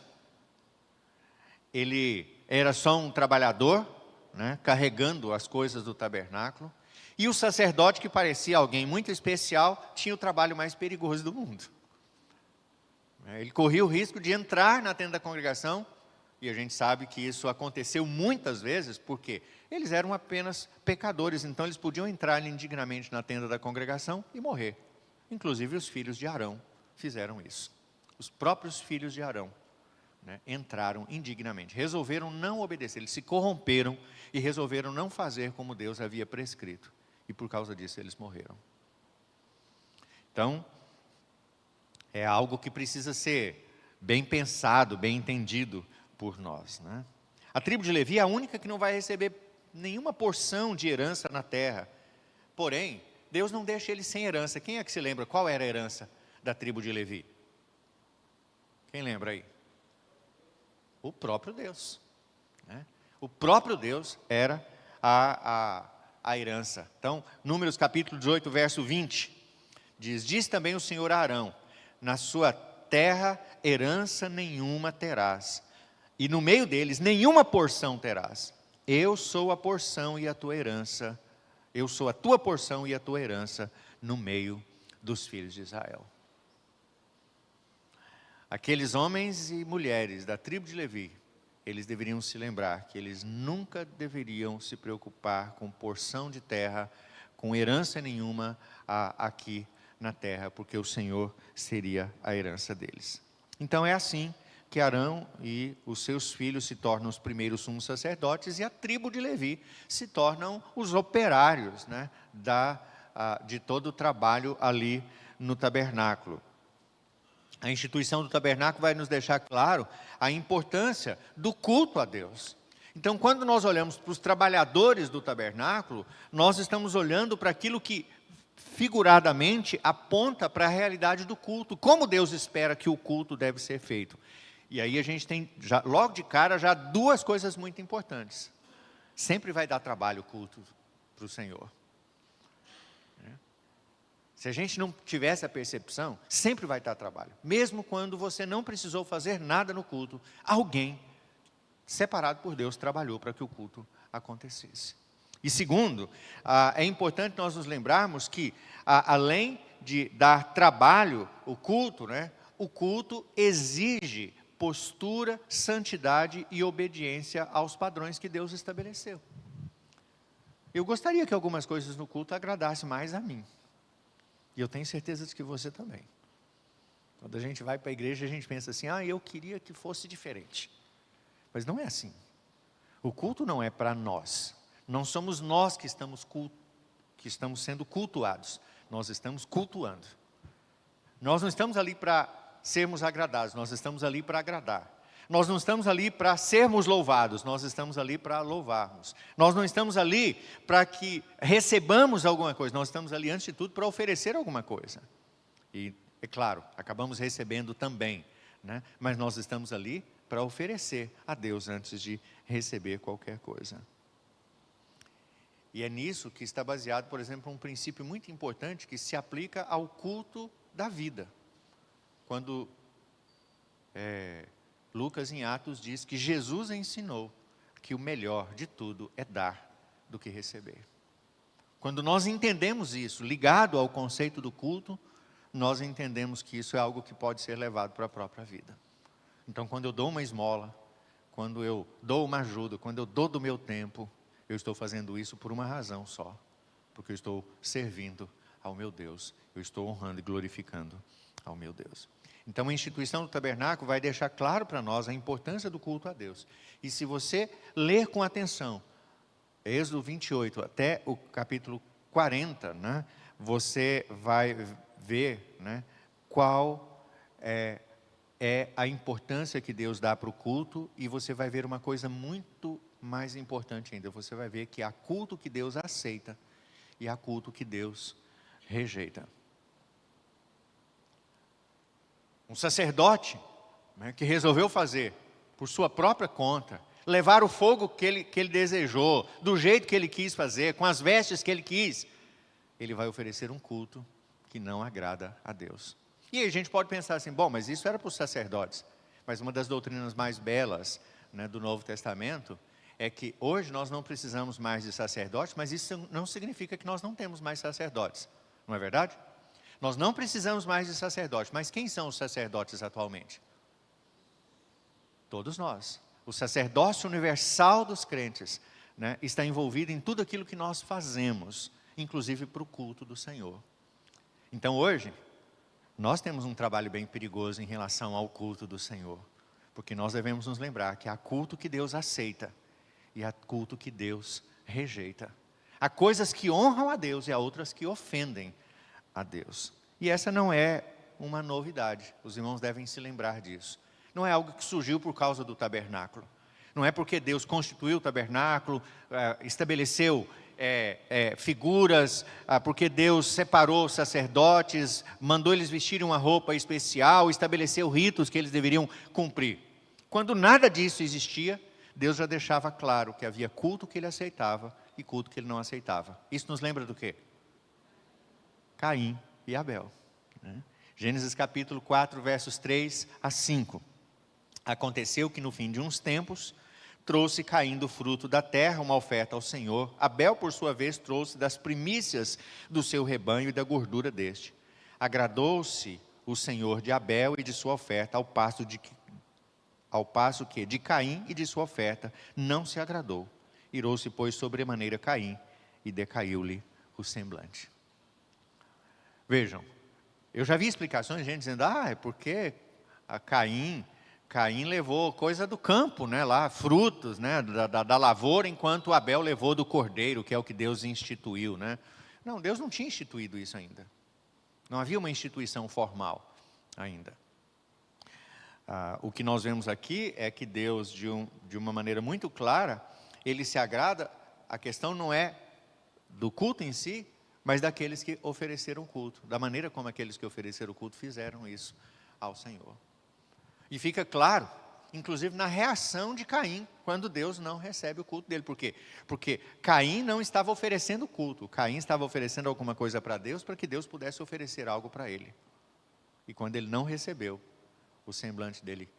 ele era só um trabalhador, né, carregando as coisas do tabernáculo. E o sacerdote, que parecia alguém muito especial, tinha o trabalho mais perigoso do mundo. Ele corria o risco de entrar na tenda da congregação, e a gente sabe que isso aconteceu muitas vezes, porque eles eram apenas pecadores, então eles podiam entrar indignamente na tenda da congregação e morrer. Inclusive os filhos de Arão fizeram isso. Os próprios filhos de Arão, né, entraram indignamente, resolveram não obedecer, eles se corromperam e resolveram não fazer como Deus havia prescrito. E por causa disso eles morreram. Então, é algo que precisa ser bem pensado, bem entendido por nós, né? A tribo de Levi é a única que não vai receber nenhuma porção de herança na terra. Porém, Deus não deixa eles sem herança. Quem é que se lembra qual era a herança da tribo de Levi? Quem lembra aí? O próprio Deus, né? O próprio Deus era a herança. Então, Números capítulo 18, verso 20, diz também o Senhor a Arão: na sua terra herança nenhuma terás, e no meio deles nenhuma porção terás. Eu sou a porção e a tua herança, eu sou a tua porção e a tua herança no meio dos filhos de Israel. Aqueles homens e mulheres da tribo de Levi, eles deveriam se lembrar que eles nunca deveriam se preocupar com porção de terra, com herança nenhuma aqui na terra, porque o Senhor seria a herança deles. Então é assim que Arão e os seus filhos se tornam os primeiros sumos sacerdotes, e a tribo de Levi se tornam os operários, né, de todo o trabalho ali no tabernáculo. A instituição do tabernáculo vai nos deixar claro a importância do culto a Deus. Então, quando nós olhamos para os trabalhadores do tabernáculo, nós estamos olhando para aquilo que figuradamente aponta para a realidade do culto, como Deus espera que o culto deve ser feito. E aí a gente tem, logo de cara, já duas coisas muito importantes. Sempre vai dar trabalho o culto para o Senhor. Se a gente não tivesse a percepção, sempre vai dar trabalho. Mesmo quando você não precisou fazer nada no culto, alguém separado por Deus trabalhou para que o culto acontecesse. E segundo, é importante nós nos lembrarmos que, além de dar trabalho, o culto exige postura, santidade e obediência aos padrões que Deus estabeleceu. Eu gostaria que algumas coisas no culto agradassem mais a mim. E eu tenho certeza de que você também. Quando a gente vai para a igreja, a gente pensa assim: eu queria que fosse diferente. Mas não é assim. O culto não é para nós. Não somos nós que estamos sendo cultuados. Nós estamos cultuando. Nós não estamos ali para sermos agradados, nós estamos ali para agradar. Nós não estamos ali para sermos louvados, nós estamos ali para louvarmos. Nós não estamos ali para que recebamos alguma coisa, nós estamos ali, antes de tudo, para oferecer alguma coisa. E, é claro, acabamos recebendo também, né? Mas nós estamos ali para oferecer a Deus antes de receber qualquer coisa. E é nisso que está baseado, por exemplo, um princípio muito importante que se aplica ao culto da vida. Quando Lucas em Atos diz que Jesus ensinou que o melhor de tudo é dar do que receber. Quando nós entendemos isso, ligado ao conceito do culto, nós entendemos que isso é algo que pode ser levado para a própria vida. Então, quando eu dou uma esmola, quando eu dou uma ajuda, quando eu dou do meu tempo, eu estou fazendo isso por uma razão só, porque eu estou servindo ao meu Deus, eu estou honrando e glorificando ao meu Deus. Então, a instituição do tabernáculo vai deixar claro para nós a importância do culto a Deus. E se você ler com atenção, Êxodo 28 até o capítulo 40, né, você vai ver, né, qual é a importância que Deus dá para o culto, e você vai ver uma coisa muito mais importante ainda. Você vai ver que há culto que Deus aceita e há culto que Deus rejeita. Um sacerdote, né, que resolveu fazer por sua própria conta, levar o fogo que ele desejou, do jeito que ele quis fazer, com as vestes que ele quis, ele vai oferecer um culto que não agrada a Deus. E aí a gente pode pensar assim, bom, mas isso era para os sacerdotes. Mas uma das doutrinas mais belas, né, do Novo Testamento é que hoje nós não precisamos mais de sacerdotes, mas isso não significa que nós não temos mais sacerdotes, não é verdade? Nós não precisamos mais de sacerdotes, mas quem são os sacerdotes atualmente? Todos nós. O sacerdócio universal dos crentes, né, está envolvido em tudo aquilo que nós fazemos, inclusive para o culto do Senhor. Então hoje, nós temos um trabalho bem perigoso em relação ao culto do Senhor, porque nós devemos nos lembrar que há culto que Deus aceita e há culto que Deus rejeita. Há coisas que honram a Deus e há outras que ofendem a Deus. E essa não é uma novidade, os irmãos devem se lembrar disso. Não é algo que surgiu por causa do tabernáculo. Não é porque Deus constituiu o tabernáculo, estabeleceu figuras, porque Deus separou os sacerdotes, mandou eles vestirem uma roupa especial, estabeleceu ritos que eles deveriam cumprir. Quando nada disso existia, Deus já deixava claro que havia culto que ele aceitava e culto que ele não aceitava. Isso nos lembra do quê? Caim e Abel, né? Gênesis capítulo 4, versos 3 a 5. Aconteceu que no fim de uns tempos, trouxe Caim do fruto da terra uma oferta ao Senhor. Abel, por sua vez, trouxe das primícias do seu rebanho e da gordura deste. Agradou-se o Senhor de Abel e de sua oferta, ao passo que de Caim e de sua oferta não se agradou. Irou-se, pois, sobremaneira Caim, e decaiu-lhe o semblante. Vejam, eu já vi explicações de gente dizendo, é porque a Caim levou coisa do campo, né, lá, frutos, né, da lavoura, enquanto Abel levou do cordeiro, que é o que Deus instituiu, né? Não, Deus não tinha instituído isso ainda. Não havia uma instituição formal ainda. O que nós vemos aqui é que Deus, de uma maneira muito clara, Ele se agrada, a questão não é do culto em si, mas daqueles que ofereceram o culto, da maneira como aqueles que ofereceram o culto fizeram isso ao Senhor. E fica claro, inclusive na reação de Caim, quando Deus não recebe o culto dele. Por quê? Porque Caim não estava oferecendo culto, Caim estava oferecendo alguma coisa para Deus, para que Deus pudesse oferecer algo para ele. E quando ele não recebeu, o semblante dele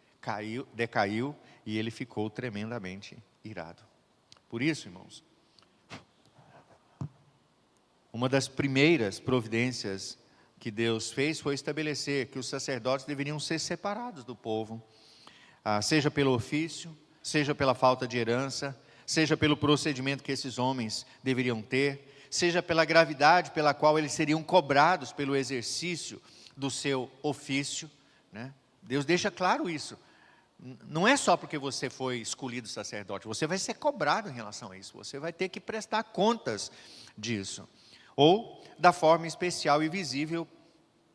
decaiu e ele ficou tremendamente irado. Por isso, irmãos, uma das primeiras providências que Deus fez foi estabelecer que os sacerdotes deveriam ser separados do povo, seja pelo ofício, seja pela falta de herança, seja pelo procedimento que esses homens deveriam ter, seja pela gravidade pela qual eles seriam cobrados pelo exercício do seu ofício, né? Deus deixa claro isso. Não é só porque você foi escolhido sacerdote, você vai ser cobrado em relação a isso, você vai ter que prestar contas disso. Ou da forma especial e visível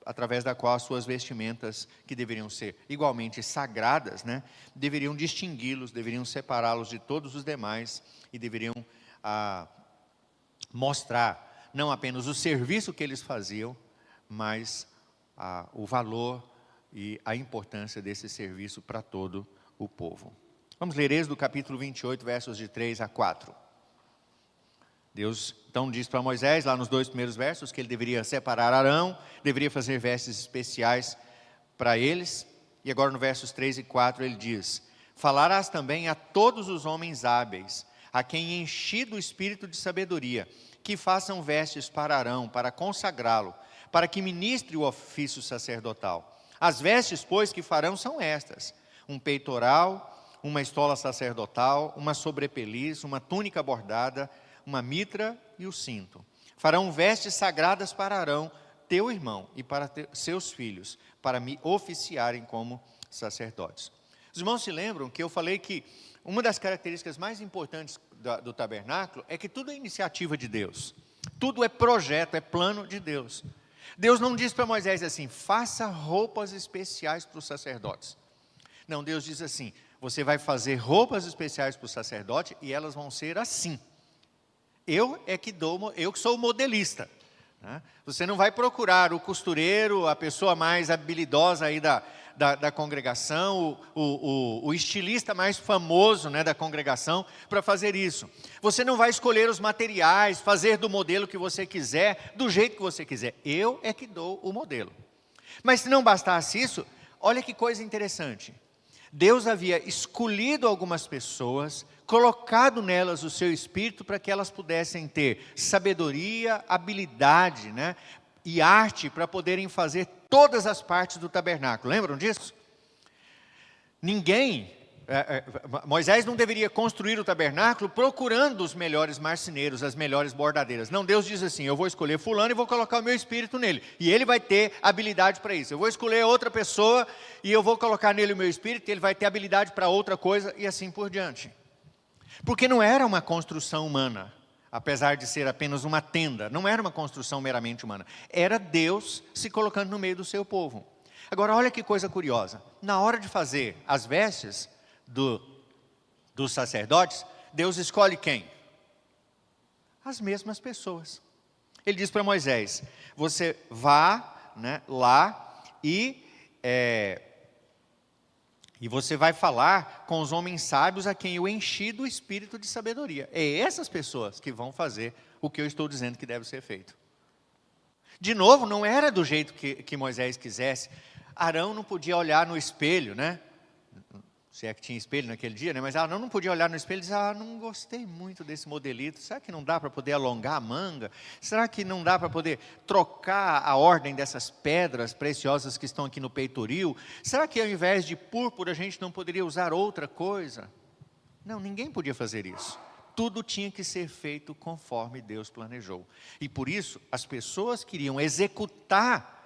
através da qual as suas vestimentas, que deveriam ser igualmente sagradas, né, deveriam distingui-los, deveriam separá-los de todos os demais e deveriam mostrar não apenas o serviço que eles faziam, mas o valor e a importância desse serviço para todo o povo. Vamos ler Êxodo capítulo 28, versos de 3 a 4. Deus então diz para Moisés, lá nos 2 primeiros versos, que ele deveria separar Arão, deveria fazer vestes especiais para eles. E agora no versos 3 e 4 ele diz: falarás também a todos os homens hábeis, a quem enchi do espírito de sabedoria, que façam vestes para Arão, para consagrá-lo, para que ministre o ofício sacerdotal. As vestes, pois, que farão são estas: um peitoral, uma estola sacerdotal, uma sobrepeliz, uma túnica bordada, uma mitra e o cinto. Farão vestes sagradas para Arão, teu irmão, e para seus filhos, para me oficiarem como sacerdotes. Os irmãos se lembram que eu falei que uma das características mais importantes do tabernáculo é que tudo é iniciativa de Deus. Tudo é projeto, é plano de Deus. Deus não diz para Moisés assim: faça roupas especiais para os sacerdotes. Não, Deus diz assim: você vai fazer roupas especiais para o sacerdote e elas vão ser assim. Eu que sou o modelista, né? Você não vai procurar o costureiro, a pessoa mais habilidosa aí da congregação, o estilista mais famoso, né, da congregação, para fazer isso. Você não vai escolher os materiais, fazer do modelo que você quiser, do jeito que você quiser. Eu é que dou o modelo. Mas se não bastasse isso, olha que coisa interessante. Deus havia escolhido algumas pessoas, colocado nelas o seu espírito para que elas pudessem ter sabedoria, habilidade, né, e arte para poderem fazer todas as partes do tabernáculo. Lembram disso? Moisés não deveria construir o tabernáculo procurando os melhores marceneiros, as melhores bordadeiras. Não, Deus diz assim: eu vou escolher fulano e vou colocar o meu espírito nele, e ele vai ter habilidade para isso. Eu vou escolher outra pessoa e eu vou colocar nele o meu espírito, e ele vai ter habilidade para outra coisa, e assim por diante. Porque não era uma construção humana, apesar de ser apenas uma tenda, não era uma construção meramente humana. Era Deus se colocando no meio do seu povo. Agora olha que coisa curiosa. Na hora de fazer as vestes dos sacerdotes, Deus escolhe quem? As mesmas pessoas. Ele diz para Moisés: você vá, né, lá e você vai falar com os homens sábios a quem eu enchi do espírito de sabedoria. É essas pessoas que vão fazer o que eu estou dizendo que deve ser feito. De novo, não era do jeito que Moisés quisesse. Arão não podia olhar no espelho, né? Se é que tinha espelho naquele dia, né? Mas Arão não podia olhar no espelho e dizer: não gostei muito desse modelito. Será que não dá para poder alongar a manga? Será que não dá para poder trocar a ordem dessas pedras preciosas que estão aqui no peitoril? Será que ao invés de púrpura a gente não poderia usar outra coisa? Não, ninguém podia fazer isso. Tudo tinha que ser feito conforme Deus planejou. E por isso, as pessoas que iriam executar,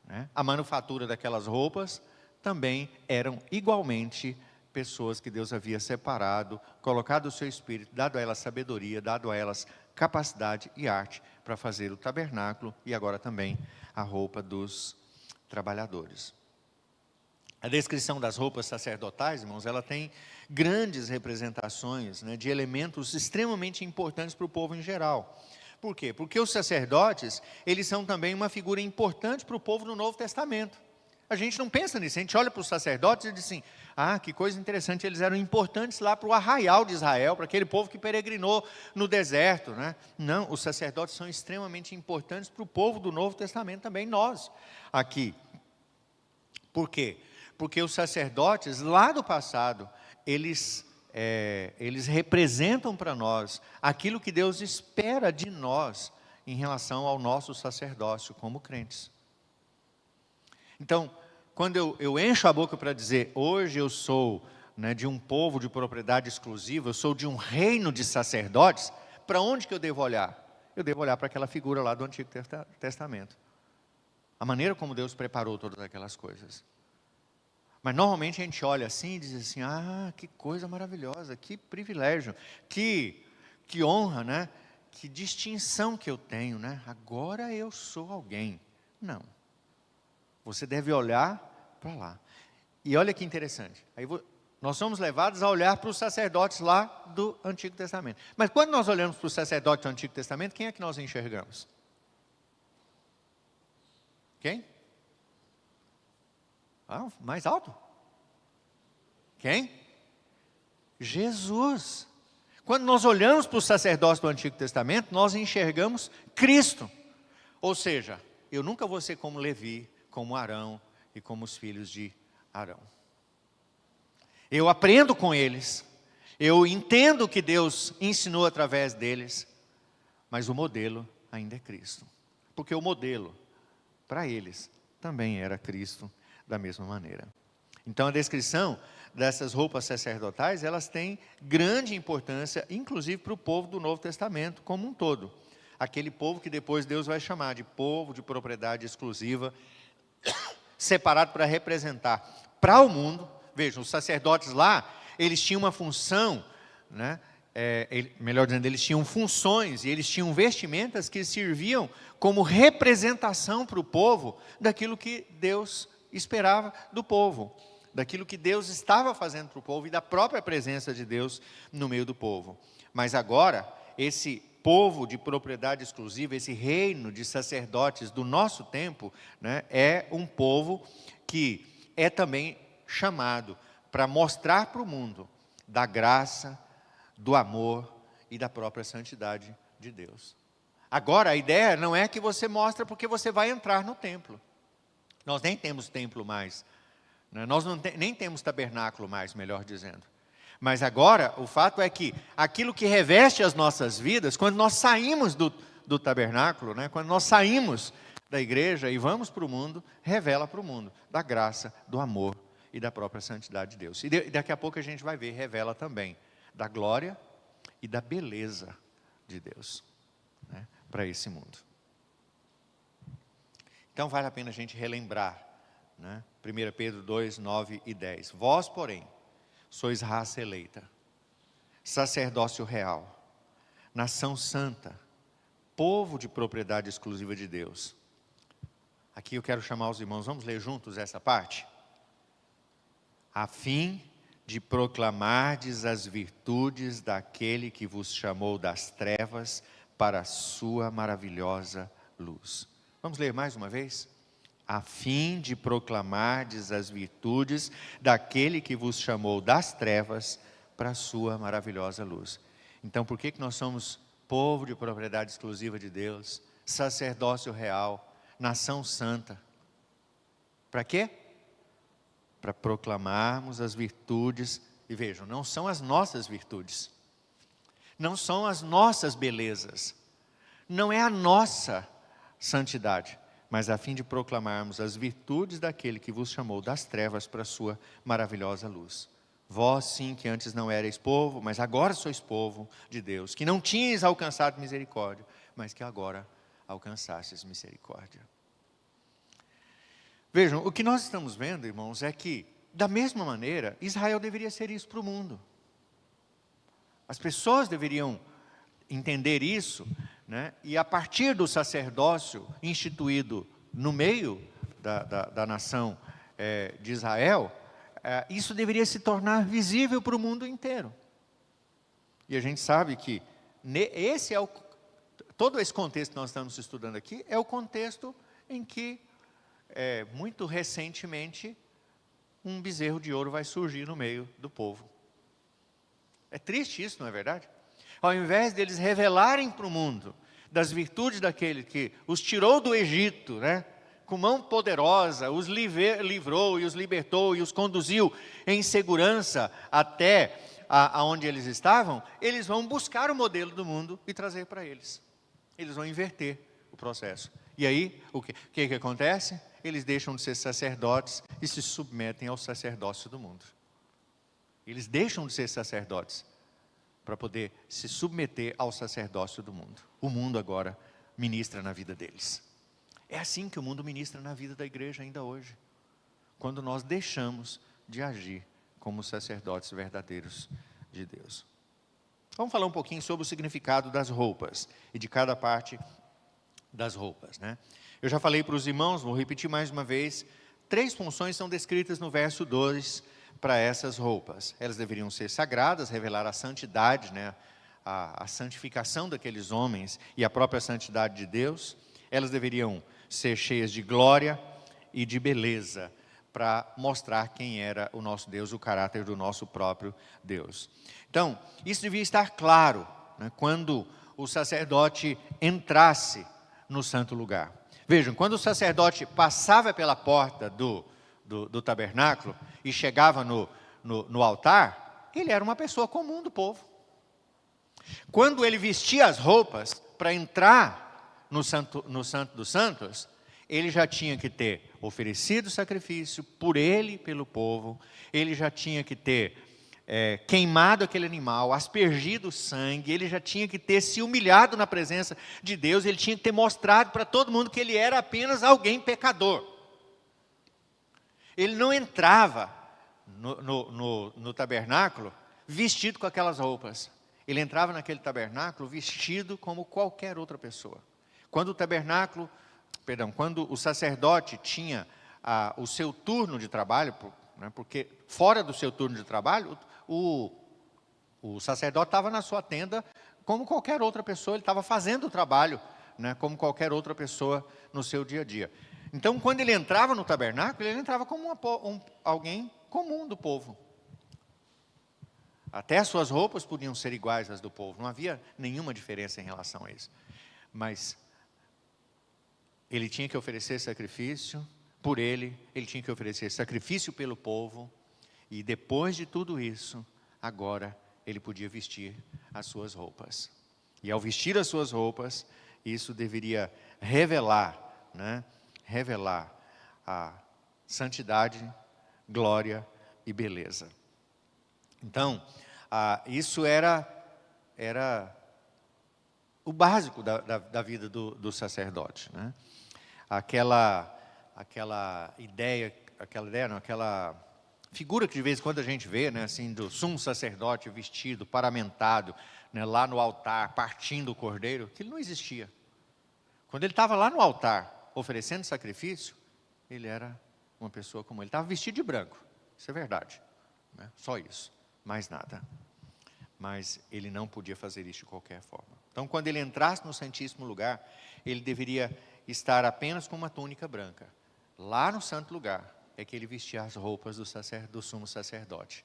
né, a manufatura daquelas roupas também eram igualmente pessoas que Deus havia separado, colocado o seu espírito, dado a elas sabedoria, dado a elas capacidade e arte para fazer o tabernáculo e agora também a roupa dos trabalhadores. A descrição das roupas sacerdotais, irmãos, ela tem grandes representações, né, de elementos extremamente importantes para o povo em geral. Por quê? Porque os sacerdotes, eles são também uma figura importante para o povo no Novo Testamento. A gente não pensa nisso, a gente olha para os sacerdotes e diz assim: que coisa interessante, eles eram importantes lá para o arraial de Israel, para aquele povo que peregrinou no deserto, né? Não, os sacerdotes são extremamente importantes para o povo do Novo Testamento também, nós aqui. Por quê? Porque os sacerdotes lá do passado, eles representam para nós aquilo que Deus espera de nós em relação ao nosso sacerdócio como crentes. Então, quando eu encho a boca para dizer: hoje eu sou, né, de um povo de propriedade exclusiva, eu sou de um reino de sacerdotes, para onde que eu devo olhar? Eu devo olhar para aquela figura lá do Antigo Testamento. A maneira como Deus preparou todas aquelas coisas. Mas normalmente a gente olha assim e diz assim: que coisa maravilhosa, que privilégio, que honra, né? Que distinção que eu tenho, né? Agora eu sou alguém. Não. Você deve olhar para lá. E olha que interessante. Nós somos levados a olhar para os sacerdotes lá do Antigo Testamento. Mas quando nós olhamos para os sacerdotes do Antigo Testamento, quem é que nós enxergamos? Quem? Mais alto? Quem? Jesus. Quando nós olhamos para os sacerdotes do Antigo Testamento, nós enxergamos Cristo. Ou seja, eu nunca vou ser como Levi, como Arão e como os filhos de Arão. Eu aprendo com eles, eu entendo o que Deus ensinou através deles, mas o modelo ainda é Cristo. Porque o modelo, para eles, também era Cristo da mesma maneira. Então a descrição dessas roupas sacerdotais, elas têm grande importância, inclusive para o povo do Novo Testamento como um todo. Aquele povo que depois Deus vai chamar de povo de propriedade exclusiva, separado para representar para o mundo. Vejam, os sacerdotes lá, eles tinham uma função, né? Melhor dizendo, eles tinham funções e eles tinham vestimentas que serviam como representação para o povo daquilo que Deus esperava do povo, daquilo que Deus estava fazendo para o povo e da própria presença de Deus no meio do povo. Mas agora, esse povo de propriedade exclusiva, esse reino de sacerdotes do nosso tempo, né, é um povo que é também chamado para mostrar para o mundo da graça, do amor e da própria santidade de Deus. Agora, a ideia não é que você mostra porque você vai entrar no templo. Nós nem temos templo mais, né? Nós nem temos tabernáculo mais, melhor dizendo. Mas agora, o fato é que aquilo que reveste as nossas vidas, quando nós saímos do tabernáculo, né? Quando nós saímos da igreja e vamos para o mundo, revela para o mundo da graça, do amor e da própria santidade de Deus. E daqui a pouco a gente vai ver, revela também da glória e da beleza de Deus, né, para esse mundo. Então vale a pena a gente relembrar, né, 1 Pedro 2, 9 e 10. Vós, porém, sois raça eleita, sacerdócio real, nação santa, povo de propriedade exclusiva de Deus. Aqui eu quero chamar os irmãos, vamos ler juntos essa parte? A fim de proclamardes as virtudes daquele que vos chamou das trevas para a sua maravilhosa luz. Vamos ler mais uma vez? A fim de proclamardes as virtudes daquele que vos chamou das trevas para a sua maravilhosa luz. Então, por que nós somos povo de propriedade exclusiva de Deus, sacerdócio real, nação santa? Para quê? Para proclamarmos as virtudes, e vejam, não são as nossas virtudes, não são as nossas belezas, não é a nossa santidade, mas a fim de proclamarmos as virtudes daquele que vos chamou das trevas para a sua maravilhosa luz. Vós sim que antes não erais povo, mas agora sois povo de Deus, que não tinhais alcançado misericórdia, mas que agora alcançastes misericórdia. Vejam, o que nós estamos vendo, irmãos, é que, da mesma maneira, Israel deveria ser isso para o mundo. As pessoas deveriam entender isso, né? E a partir do sacerdócio instituído no meio da nação de Israel, isso deveria se tornar visível para o mundo inteiro. E a gente sabe que todo esse contexto que nós estamos estudando aqui é o contexto em que muito recentemente, um bezerro de ouro vai surgir no meio do povo. É triste isso, não é verdade? Ao invés deles revelarem para o mundo das virtudes daquele que os tirou do Egito, né, com mão poderosa, os livrou e os libertou e os conduziu em segurança até aonde eles estavam, eles vão buscar o modelo do mundo e trazer para eles. Eles vão inverter o processo. E aí, o que acontece? Eles deixam de ser sacerdotes e se submetem ao sacerdócio do mundo. Eles deixam de ser sacerdotes para poder se submeter ao sacerdócio do mundo. O mundo agora ministra na vida deles. É assim que o mundo ministra na vida da igreja ainda hoje. Quando nós deixamos de agir como sacerdotes verdadeiros de Deus. Vamos falar um pouquinho sobre o significado das roupas e de cada parte das roupas, né? Eu já falei para os irmãos, vou repetir mais uma vez, 3 funções são descritas no verso 2 para essas roupas. Elas deveriam ser sagradas, revelar a santidade, né? A santificação daqueles homens e a própria santidade de Deus. Elas deveriam ser cheias de glória e de beleza, para mostrar quem era o nosso Deus, o caráter do nosso próprio Deus. Então, isso devia estar claro, né, quando o sacerdote entrasse no santo lugar. Vejam, quando o sacerdote passava pela porta do tabernáculo e chegava no altar, ele era uma pessoa comum do povo. Quando ele vestia as roupas para entrar no Santo dos Santos, ele já tinha que ter oferecido sacrifício por ele e pelo povo, ele já tinha que ter queimado aquele animal, aspergido o sangue, ele já tinha que ter se humilhado na presença de Deus, ele tinha que ter mostrado para todo mundo que ele era apenas alguém pecador. Ele não entrava no tabernáculo vestido com aquelas roupas. Ele entrava naquele tabernáculo vestido como qualquer outra pessoa. Quando o sacerdote tinha o seu turno de trabalho, né, porque fora do seu turno de trabalho, o sacerdote estava na sua tenda como qualquer outra pessoa, ele estava fazendo o trabalho, né, como qualquer outra pessoa no seu dia a dia. Então, quando ele entrava no tabernáculo, ele entrava como alguém comum do povo. Até as suas roupas podiam ser iguais às do povo, não havia nenhuma diferença em relação a isso. Mas ele tinha que oferecer sacrifício por ele tinha que oferecer sacrifício pelo povo, e depois de tudo isso, agora ele podia vestir as suas roupas. E ao vestir as suas roupas, isso deveria revelar, né? Revelar a santidade, glória e beleza. Então, isso era o básico da vida do sacerdote, né? Aquela figura que de vez em quando a gente vê, né, assim, do sumo sacerdote vestido, paramentado, né, lá no altar, partindo o cordeiro, aquilo não existia. Quando ele estava lá no altar, oferecendo sacrifício, ele era uma pessoa como ele. Estava vestido de branco, isso é verdade, né? Só isso, mais nada. Mas ele não podia fazer isso de qualquer forma. Então, quando ele entrasse no Santíssimo Lugar, ele deveria estar apenas com uma túnica branca. Lá no Santo Lugar é que ele vestia as roupas do sumo sacerdote.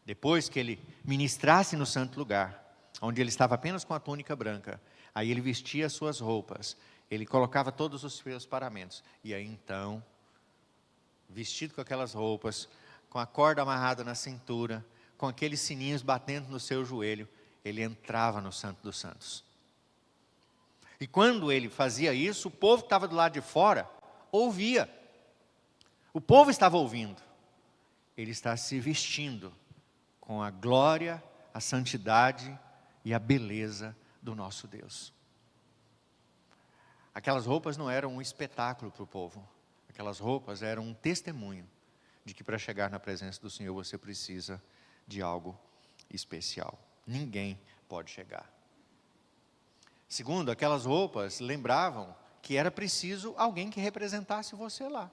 Depois que ele ministrasse no Santo Lugar, onde ele estava apenas com a túnica branca, aí ele vestia as suas roupas, ele colocava todos os seus paramentos, e aí então, vestido com aquelas roupas, com a corda amarrada na cintura, com aqueles sininhos batendo no seu joelho, ele entrava no Santo dos Santos. E quando ele fazia isso, o povo que estava do lado de fora ouvia. O povo estava ouvindo. Ele está se vestindo com a glória, a santidade e a beleza do nosso Deus. Aquelas roupas não eram um espetáculo para o povo. Aquelas roupas eram um testemunho de que para chegar na presença do Senhor você precisa de algo especial. Ninguém pode chegar. Segundo, aquelas roupas lembravam que era preciso alguém que representasse você lá.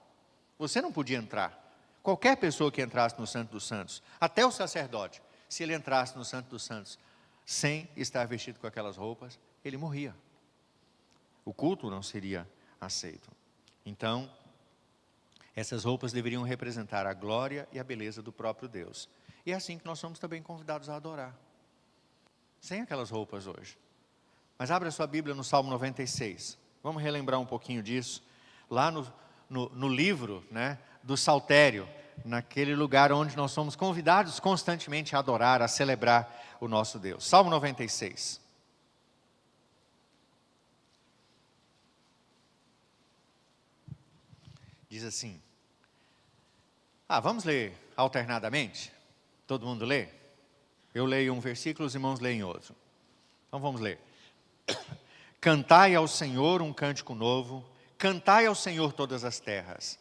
Você não podia entrar. Qualquer pessoa que entrasse no Santo dos Santos, até o sacerdote, se ele entrasse no Santo dos Santos sem estar vestido com aquelas roupas, ele morria. O culto não seria aceito. Então, essas roupas deveriam representar a glória e a beleza do próprio Deus. E é assim que nós somos também convidados a adorar. Sem aquelas roupas hoje. Mas abra a sua Bíblia no Salmo 96. Vamos relembrar um pouquinho disso. Lá no livro, né, do Saltério, naquele lugar onde nós somos convidados constantemente a adorar, a celebrar o nosso Deus. Salmo 96. Diz assim. Vamos ler alternadamente? Todo mundo lê? Eu leio um versículo, os irmãos leem outro. Então vamos ler. Cantai ao Senhor um cântico novo, cantai ao Senhor todas as terras.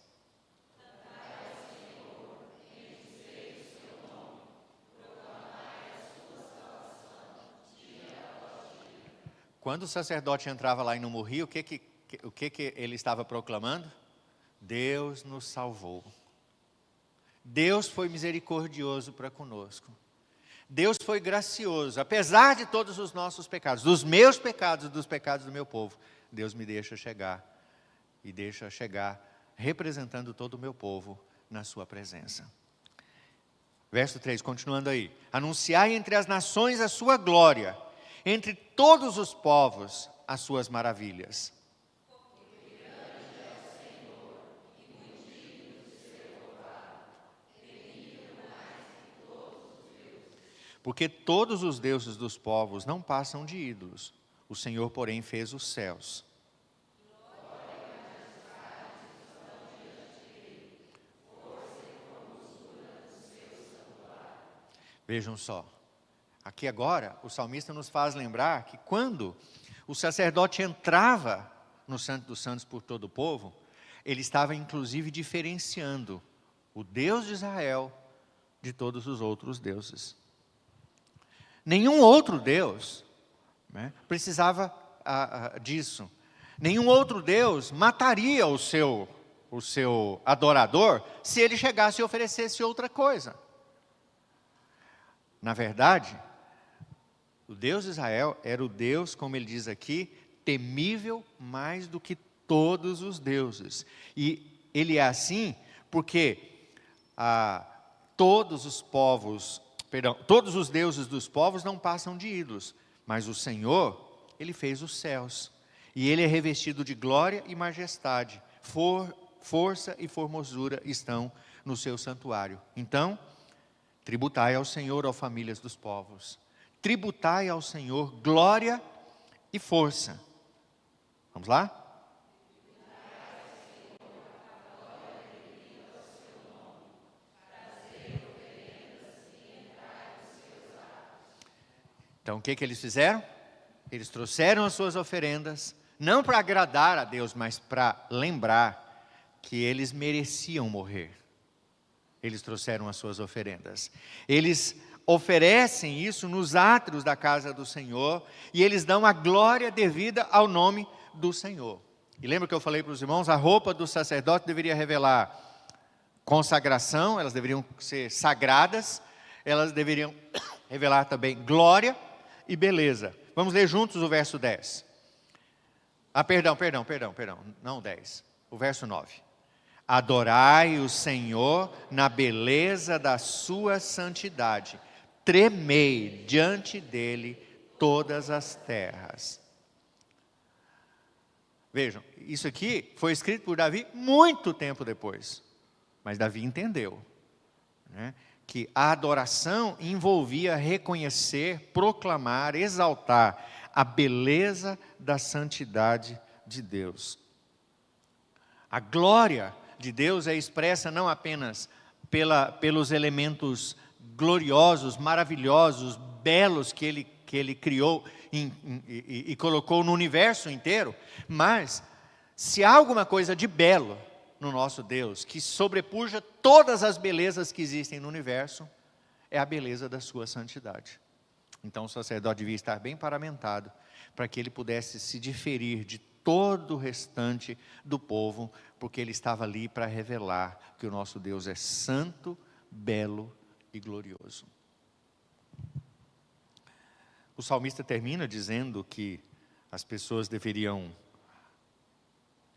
Quando o sacerdote entrava lá e não morria, o que ele estava proclamando? Deus nos salvou. Deus foi misericordioso para conosco. Deus foi gracioso, apesar de todos os nossos pecados, dos meus pecados e dos pecados do meu povo. Deus me deixa chegar, e deixa chegar representando todo o meu povo na sua presença. Verso 3, continuando aí. Anunciai entre as nações a sua glória, entre todos os povos as suas maravilhas. Porque todos os deuses dos povos não passam de ídolos. O Senhor, porém, fez os céus. Vejam só. Aqui agora, o salmista nos faz lembrar que quando o sacerdote entrava no Santo dos Santos por todo o povo, ele estava inclusive diferenciando o Deus de Israel de todos os outros deuses. Nenhum outro Deus, né, precisava disso. Nenhum outro Deus mataria o seu adorador se ele chegasse e oferecesse outra coisa. Na verdade, o Deus de Israel era o Deus, como ele diz aqui, temível mais do que todos os deuses. E ele é assim porque todos os deuses dos povos não passam de ídolos, mas o Senhor, ele fez os céus, e ele é revestido de glória e majestade, força e formosura estão no seu santuário. Então, tributai ao Senhor, ó famílias dos povos, tributai ao Senhor glória e força. Vamos lá? Então, o que eles fizeram? Eles trouxeram as suas oferendas, não para agradar a Deus, mas para lembrar que eles mereciam morrer. Eles trouxeram as suas oferendas. Eles oferecem isso nos átrios da casa do Senhor, e eles dão a glória devida ao nome do Senhor. E lembra que eu falei para os irmãos, a roupa do sacerdote deveria revelar consagração, elas deveriam ser sagradas, elas deveriam revelar também glória e beleza. Vamos ler juntos o verso 10. Perdão, não 10, o verso 9. Adorai o Senhor na beleza da sua santidade, tremei diante dele todas as terras. Vejam, isso aqui foi escrito por Davi muito tempo depois, mas Davi entendeu, né, que a adoração envolvia reconhecer, proclamar, exaltar a beleza da santidade de Deus. A glória de Deus é expressa não apenas pelos elementos gloriosos, maravilhosos, belos que ele criou e colocou no universo inteiro, mas se há alguma coisa de belo no nosso Deus, que sobrepuja todas as belezas que existem no universo, é a beleza da sua santidade. Então o sacerdote devia estar bem paramentado, para que ele pudesse se diferir de todo o restante do povo, porque ele estava ali para revelar que o nosso Deus é santo, belo e glorioso. O salmista termina dizendo que as pessoas deveriam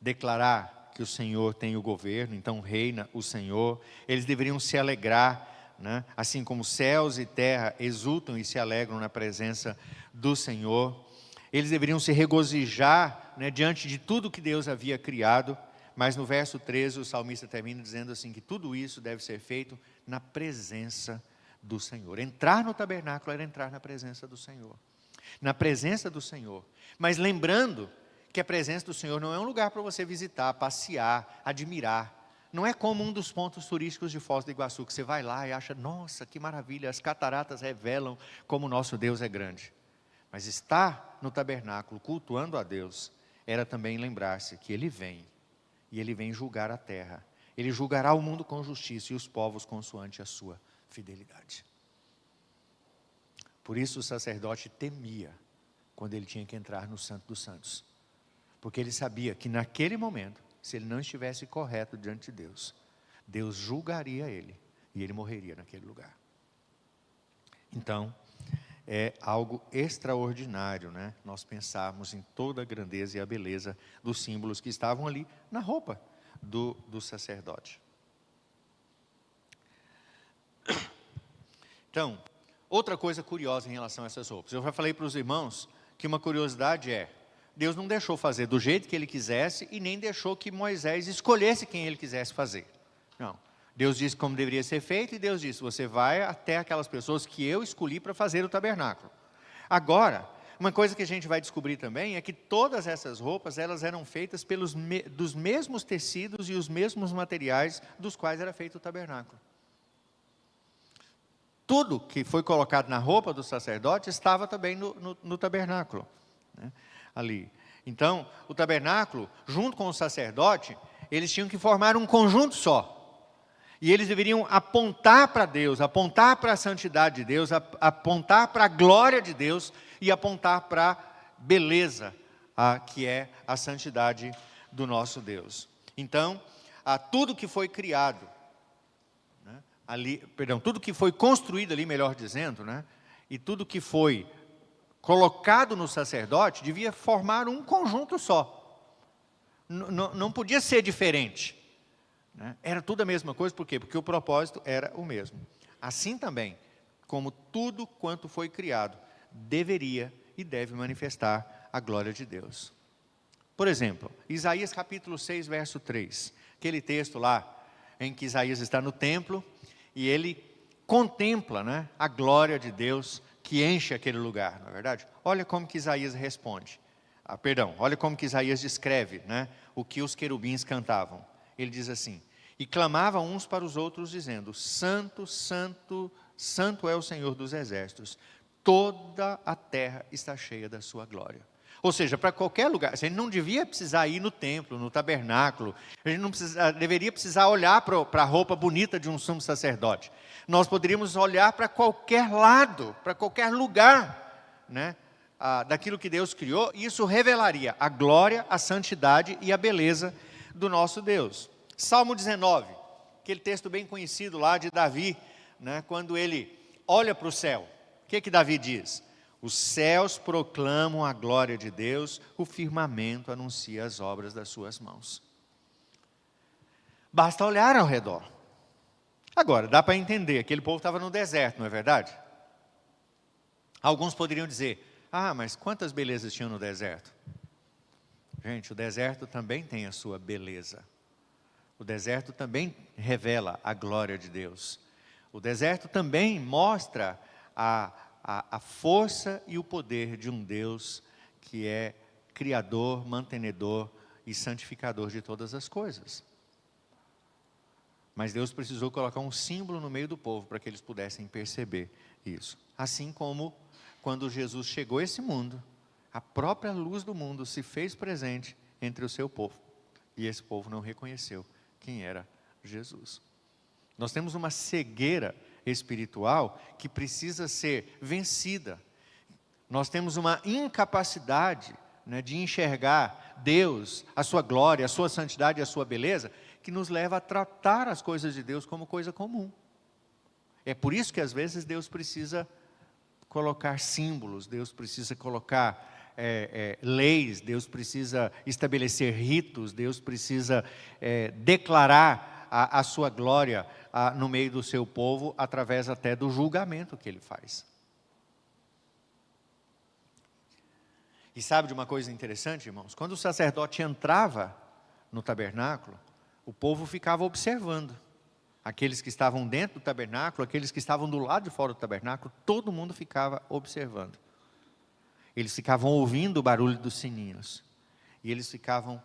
declarar que o Senhor tem o governo, então reina o Senhor. Eles deveriam se alegrar, né? Assim como céus e terra exultam e se alegram na presença do Senhor. Eles deveriam se regozijar, né, diante de tudo que Deus havia criado. Mas no verso 13 o salmista termina dizendo assim, que tudo isso deve ser feito na presença do Senhor. Entrar no tabernáculo era entrar na presença do Senhor. Na presença do Senhor. Mas lembrando que a presença do Senhor não é um lugar para você visitar, passear, admirar. Não é como um dos pontos turísticos de Foz do Iguaçu, que você vai lá e acha, nossa, que maravilha, as cataratas revelam como o nosso Deus é grande. Mas estar no tabernáculo, cultuando a Deus, era também lembrar-se que Ele vem, e Ele vem julgar a terra. Ele julgará o mundo com justiça e os povos consoante a sua fidelidade. Por isso o sacerdote temia quando ele tinha que entrar no Santo dos Santos. Porque ele sabia que naquele momento, se ele não estivesse correto diante de Deus, Deus julgaria ele e ele morreria naquele lugar. Então, é algo extraordinário, né? Nós pensarmos em toda a grandeza e a beleza dos símbolos que estavam ali na roupa do sacerdote. Então, outra coisa curiosa em relação a essas roupas. Eu já falei para os irmãos que uma curiosidade é, Deus não deixou fazer do jeito que ele quisesse e nem deixou que Moisés escolhesse quem ele quisesse fazer. Não. Deus disse como deveria ser feito e Deus disse, você vai até aquelas pessoas que eu escolhi para fazer o tabernáculo. Agora, uma coisa que a gente vai descobrir também é que todas essas roupas, elas eram feitas dos mesmos tecidos e os mesmos materiais dos quais era feito o tabernáculo. Tudo que foi colocado na roupa do sacerdote estava também no tabernáculo, né? Ali. Então, o tabernáculo, junto com o sacerdote, eles tinham que formar um conjunto só. E eles deveriam apontar para Deus, apontar para a santidade de Deus, apontar para a glória de Deus e apontar para a beleza, que é a santidade do nosso Deus. Então, tudo que foi criado, né, ali, perdão, tudo que foi construído ali, melhor dizendo, né, e tudo que foi colocado no sacerdote, devia formar um conjunto só. Não podia ser diferente, né? Era tudo a mesma coisa, por quê? Porque o propósito era o mesmo. Assim também, como tudo quanto foi criado, deveria e deve manifestar a glória de Deus. Por exemplo, Isaías capítulo 6, verso 3. Aquele texto lá, em que Isaías está no templo, e ele contempla, né, a glória de Deus, que enche aquele lugar, não é verdade? Olha como que Isaías responde. Olha como que Isaías descreve, né, o que os querubins cantavam. Ele diz assim, e clamavam uns para os outros dizendo, Santo, Santo, Santo é o Senhor dos exércitos, toda a terra está cheia da sua glória. Ou seja, para qualquer lugar, a gente não devia precisar ir no templo, no tabernáculo, a gente não deveria precisar olhar para a roupa bonita de um sumo sacerdote. Nós poderíamos olhar para qualquer lado, para qualquer lugar, né, daquilo que Deus criou, e isso revelaria a glória, a santidade e a beleza do nosso Deus. Salmo 19, aquele texto bem conhecido lá de Davi, né, quando ele olha para o céu, o que Davi diz? Os céus proclamam a glória de Deus, o firmamento anuncia as obras das suas mãos. Basta olhar ao redor. Agora, dá para entender, aquele povo estava no deserto, não é verdade? Alguns poderiam dizer, mas quantas belezas tinham no deserto? Gente, o deserto também tem a sua beleza. O deserto também revela a glória de Deus. O deserto também mostra a força e o poder de um Deus que é criador, mantenedor e santificador de todas as coisas. Mas Deus precisou colocar um símbolo no meio do povo para que eles pudessem perceber isso. Assim como quando Jesus chegou a esse mundo, a própria luz do mundo se fez presente entre o seu povo. E esse povo não reconheceu quem era Jesus. Nós temos uma cegueira espiritual que precisa ser vencida. Nós temos uma incapacidade, né, de enxergar Deus, a sua glória, a sua santidade e a sua beleza, que nos leva a tratar as coisas de Deus como coisa comum. É por isso que às vezes Deus precisa colocar símbolos, Deus precisa colocar leis, Deus precisa estabelecer ritos, Deus precisa declarar a sua glória no meio do seu povo, através até do julgamento que ele faz. E sabe de uma coisa interessante, irmãos? Quando o sacerdote entrava no tabernáculo, o povo ficava observando. Aqueles que estavam dentro do tabernáculo, aqueles que estavam do lado de fora do tabernáculo, todo mundo ficava observando. Eles ficavam ouvindo o barulho dos sininhos. E eles ficavam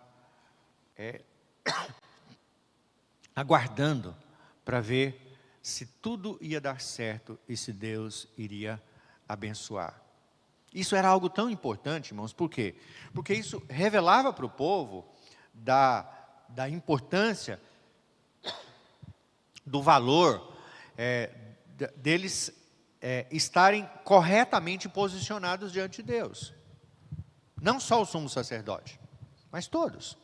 aguardando para ver se tudo ia dar certo e se Deus iria abençoar. Isso era algo tão importante, irmãos, por quê? Porque isso revelava para o povo da importância, do valor deles estarem corretamente posicionados diante de Deus. Não só o sumo sacerdote, mas todos.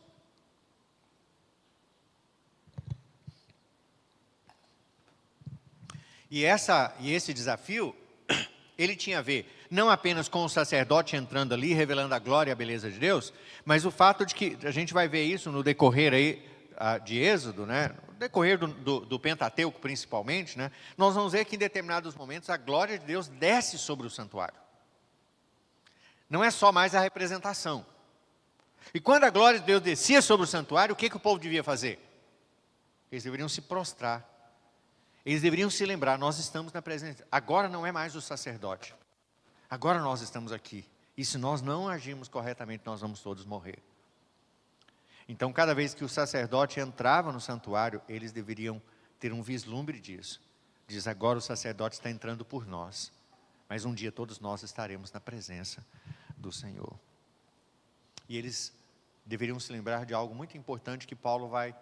E esse desafio, ele tinha a ver não apenas com o sacerdote entrando ali, revelando a glória e a beleza de Deus, mas o fato de que, a gente vai ver isso no decorrer aí de Êxodo, né? No decorrer do Pentateuco principalmente, né? Nós vamos ver que em determinados momentos a glória de Deus desce sobre o santuário. Não é só mais a representação. E quando a glória de Deus descia sobre o santuário, o que o povo devia fazer? Eles deveriam se prostrar. Eles deveriam se lembrar, nós estamos na presença. Agora não é mais o sacerdote. Agora nós estamos aqui. E se nós não agirmos corretamente, nós vamos todos morrer. Então, cada vez que o sacerdote entrava no santuário, eles deveriam ter um vislumbre disso. Diz, agora o sacerdote está entrando por nós. Mas um dia todos nós estaremos na presença do Senhor. E eles deveriam se lembrar de algo muito importante que Paulo vai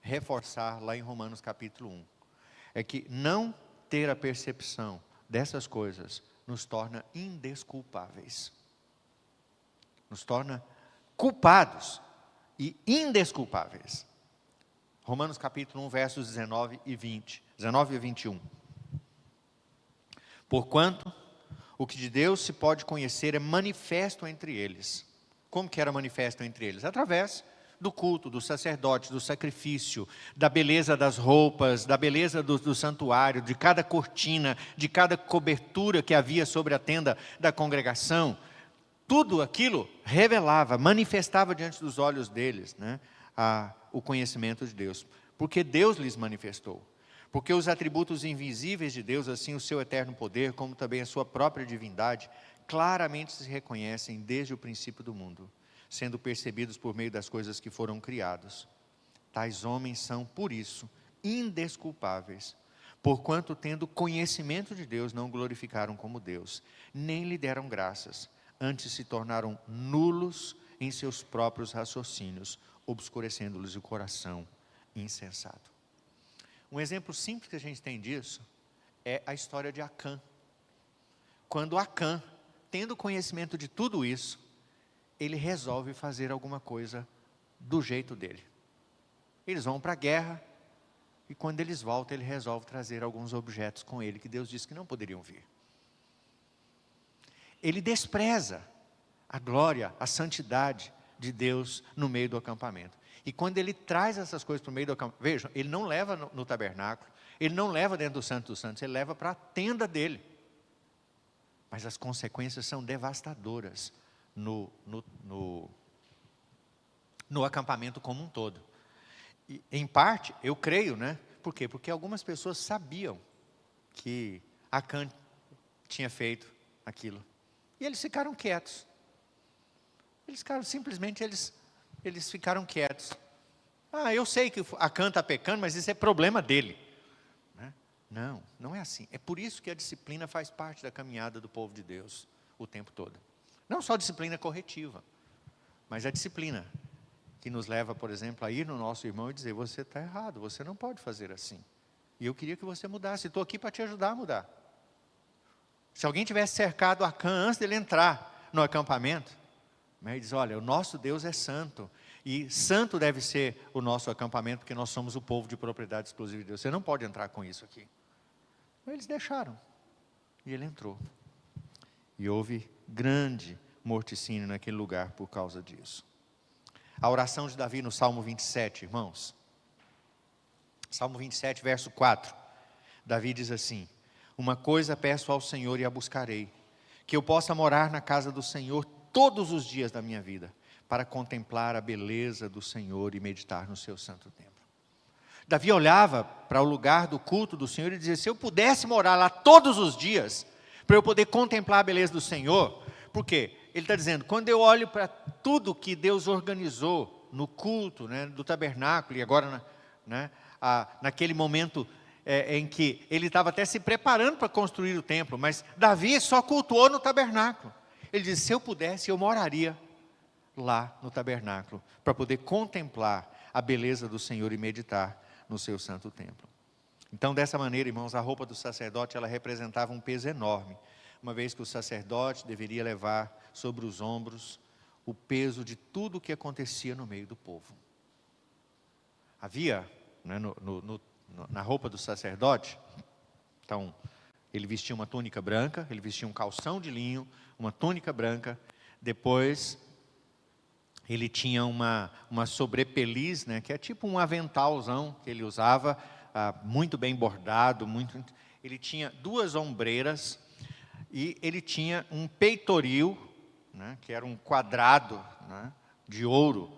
reforçar lá em Romanos capítulo 1. É que não ter a percepção dessas coisas nos torna indesculpáveis. Nos torna culpados e indesculpáveis. Romanos capítulo 1, versos 19 e 21. Porquanto, o que de Deus se pode conhecer é manifesto entre eles. Como que era manifesto entre eles? Através do culto, do sacerdote, do sacrifício, da beleza das roupas, da beleza do santuário, de cada cortina, de cada cobertura que havia sobre a tenda da congregação. Tudo aquilo revelava, manifestava diante dos olhos deles, né, o conhecimento de Deus. Porque Deus lhes manifestou. Porque os atributos invisíveis de Deus, assim o seu eterno poder, como também a sua própria divindade, claramente se reconhecem desde o princípio do mundo, sendo percebidos por meio das coisas que foram criadas. Tais homens são, por isso, indesculpáveis, porquanto, tendo conhecimento de Deus, não o glorificaram como Deus, nem lhe deram graças, antes se tornaram nulos em seus próprios raciocínios, obscurecendo-lhes o coração insensato. Um exemplo simples que a gente tem disso é a história de Acã. Quando Acã, tendo conhecimento de tudo isso, ele resolve fazer alguma coisa do jeito dele. Eles vão para a guerra, e quando eles voltam, ele resolve trazer alguns objetos com ele, que Deus disse que não poderiam vir. Ele despreza a glória, a santidade de Deus no meio do acampamento. E quando ele traz essas coisas para o meio do acampamento, vejam, ele não leva no tabernáculo, ele não leva dentro do Santo dos Santos, ele leva para a tenda dele. Mas as consequências são devastadoras no acampamento como um todo. E, em parte, eu creio, né? Por quê? Porque algumas pessoas sabiam que Acã tinha feito aquilo. E eles ficaram quietos. Eles ficaram quietos. Eu sei que Acã está pecando, mas isso é problema dele. Não, não é assim. É por isso que a disciplina faz parte da caminhada do povo de Deus o tempo todo. Não só a disciplina corretiva, mas a disciplina que nos leva, por exemplo, a ir no nosso irmão e dizer, você está errado, você não pode fazer assim. E eu queria que você mudasse, estou aqui para te ajudar a mudar. Se alguém tivesse cercado Acã antes dele entrar no acampamento, ele diz, olha, o nosso Deus é santo, e santo deve ser o nosso acampamento, porque nós somos o povo de propriedade exclusiva de Deus. Você não pode entrar com isso aqui. Eles deixaram, e ele entrou. E houve grande morticínio naquele lugar por causa disso. A oração de Davi no Salmo 27, irmãos. Salmo 27, verso 4. Davi diz assim, uma coisa peço ao Senhor e a buscarei, que eu possa morar na casa do Senhor todos os dias da minha vida, para contemplar a beleza do Senhor e meditar no seu santo templo. Davi olhava para o lugar do culto do Senhor e dizia, se eu pudesse morar lá todos os dias, para eu poder contemplar a beleza do Senhor, por quê? Ele está dizendo, quando eu olho para tudo que Deus organizou no culto, né, do tabernáculo, e agora naquele momento em que ele estava até se preparando para construir o templo, mas Davi só cultuou no tabernáculo. Ele disse, se eu pudesse, eu moraria lá no tabernáculo, para poder contemplar a beleza do Senhor e meditar no seu santo templo. Então, dessa maneira, irmãos, a roupa do sacerdote, ela representava um peso enorme, uma vez que o sacerdote deveria levar sobre os ombros o peso de tudo o que acontecia no meio do povo. Havia, né, na roupa do sacerdote, então, ele vestia uma túnica branca, ele vestia um calção de linho, uma túnica branca, depois ele tinha uma sobrepeliz, né, que é tipo um aventalzão que ele usava, muito bem bordado, ele tinha 2 ombreiras, e ele tinha um peitoril, né, que era um quadrado, né, de ouro,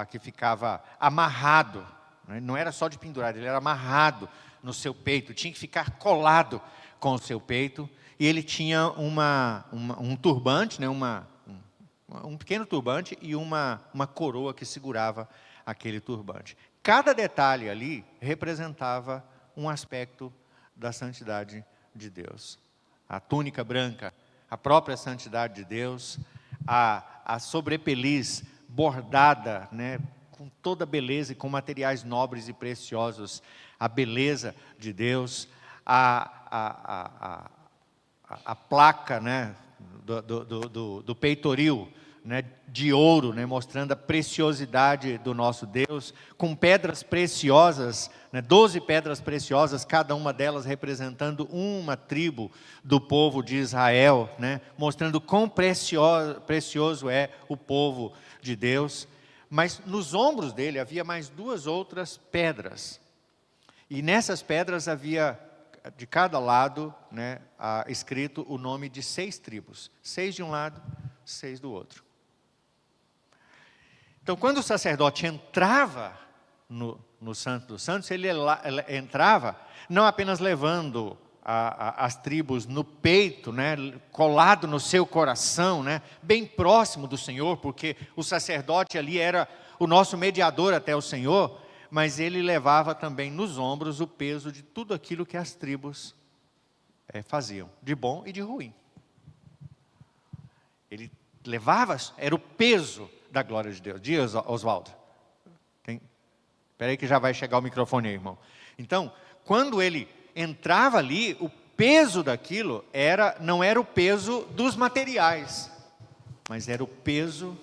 que ficava amarrado, né, não era só de pendurado, ele era amarrado no seu peito, tinha que ficar colado com o seu peito, e ele tinha um turbante, né, um pequeno turbante e uma coroa que segurava aquele turbante. Cada detalhe ali representava um aspecto da santidade de Deus. A túnica branca, a própria santidade de Deus, a sobrepeliz bordada, né, com toda a beleza e com materiais nobres e preciosos, a beleza de Deus, a placa, né, do peitoril, né, de ouro, né, mostrando a preciosidade do nosso Deus, com pedras preciosas, né, 12 pedras preciosas, cada uma delas representando uma tribo do povo de Israel, né, mostrando quão precioso é o povo de Deus. Mas nos ombros dele havia mais 2 outras pedras, e nessas pedras havia, de cada lado, né, escrito o nome de 6 tribos, 6 de um lado, 6 do outro. Então, quando o sacerdote entrava no Santo dos Santos, ele entrava não apenas levando as tribos no peito, né, colado no seu coração, né, bem próximo do Senhor, porque o sacerdote ali era o nosso mediador até o Senhor, mas ele levava também nos ombros o peso de tudo aquilo que as tribos faziam, de bom e de ruim. Ele levava, era o peso da glória de Deus. Diz, Oswaldo. Espera aí que já vai chegar o microfone aí, irmão. Então, quando ele entrava ali, o peso daquilo não era o peso dos materiais, mas era o peso,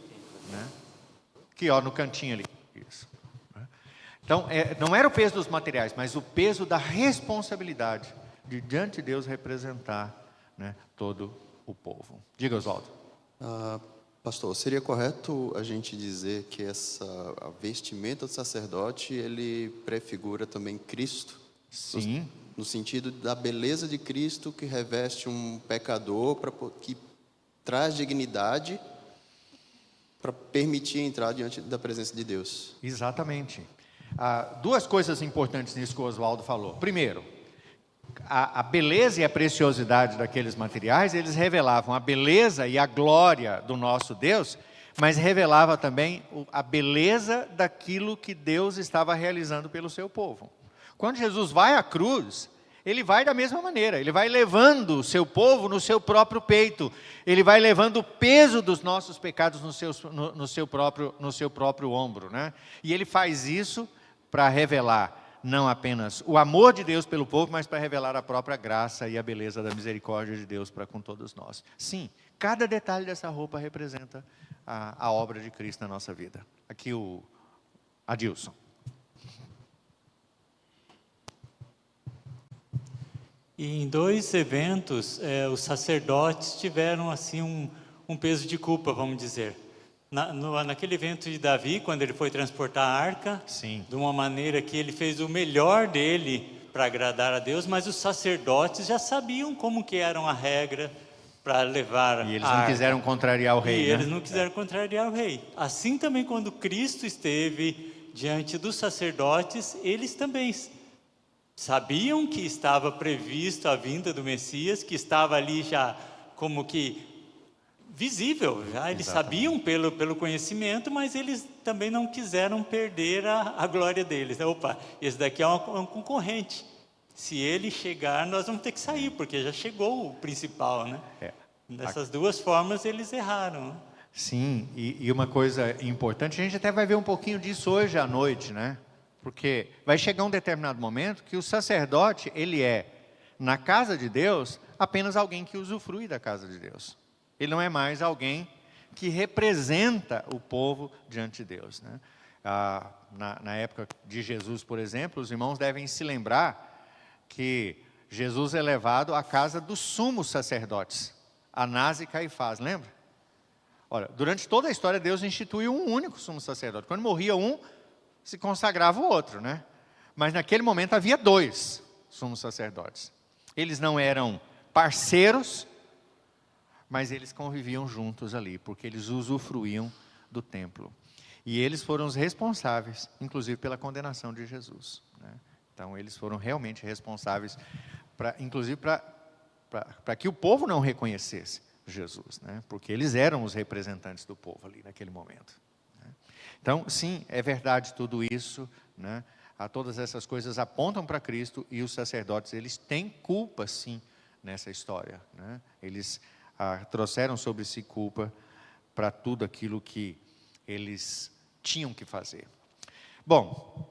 né, que no cantinho ali. Isso. Então, não era o peso dos materiais, mas o peso da responsabilidade de diante de Deus representar, né, todo o povo. Diga, Oswaldo. Pastor, seria correto a gente dizer que a vestimenta do sacerdote, ele prefigura também Cristo? Sim. No sentido da beleza de Cristo que reveste um pecador, que traz dignidade para permitir entrar diante da presença de Deus. Exatamente. 2 coisas importantes nisso que o Oswaldo falou. Primeiro, a beleza e a preciosidade daqueles materiais, eles revelavam a beleza e a glória do nosso Deus, mas revelava também a beleza daquilo que Deus estava realizando pelo seu povo. Quando Jesus vai à cruz, ele vai da mesma maneira, ele vai levando o seu povo no seu próprio peito, ele vai levando o peso dos nossos pecados no seu próprio ombro, né? E ele faz isso para revelar não apenas o amor de Deus pelo povo, mas para revelar a própria graça e a beleza da misericórdia de Deus para com todos nós. Sim, cada detalhe dessa roupa representa a obra de Cristo na nossa vida. Aqui o Adilson. E em 2 eventos, os sacerdotes tiveram assim um peso de culpa, vamos dizer. Naquele evento de Davi, quando ele foi transportar a arca, sim, de uma maneira que ele fez o melhor dele para agradar a Deus, mas os sacerdotes já sabiam como que era a regra para levar a arca. E eles não quiseram contrariar o rei, né? Eles não quiseram contrariar o rei. Assim também quando Cristo esteve diante dos sacerdotes, eles também sabiam que estava previsto a vinda do Messias, que estava ali já como que visível, já eles sabiam pelo conhecimento, mas eles também não quiseram perder a glória deles. Opa, esse daqui é um concorrente. Se ele chegar, nós vamos ter que sair, porque já chegou o principal, né? Dessas 2 formas eles erraram, né? Sim, e uma coisa importante, a gente até vai ver um pouquinho disso hoje à noite, né? Porque vai chegar um determinado momento que o sacerdote, ele na casa de Deus, apenas alguém que usufrui da casa de Deus. Ele não é mais alguém que representa o povo diante de Deus, né? Na época de Jesus, por exemplo, os irmãos devem se lembrar que Jesus é levado à casa dos sumos sacerdotes, Anás e Caifás, lembra? Olha, durante toda a história, Deus instituiu um único sumo sacerdote. Quando morria um, se consagrava o outro, né? Mas naquele momento havia 2 sumos sacerdotes. Eles não eram parceiros, mas eles conviviam juntos ali, porque eles usufruíam do templo. E eles foram os responsáveis, inclusive, pela condenação de Jesus, né? Então, eles foram realmente responsáveis, inclusive, para que o povo não reconhecesse Jesus, né? Porque eles eram os representantes do povo ali naquele momento, né? Então, sim, é verdade tudo isso, né? Todas essas coisas apontam para Cristo, e os sacerdotes, eles têm culpa, sim, nessa história, né? Eles trouxeram sobre si culpa para tudo aquilo que eles tinham que fazer. Bom,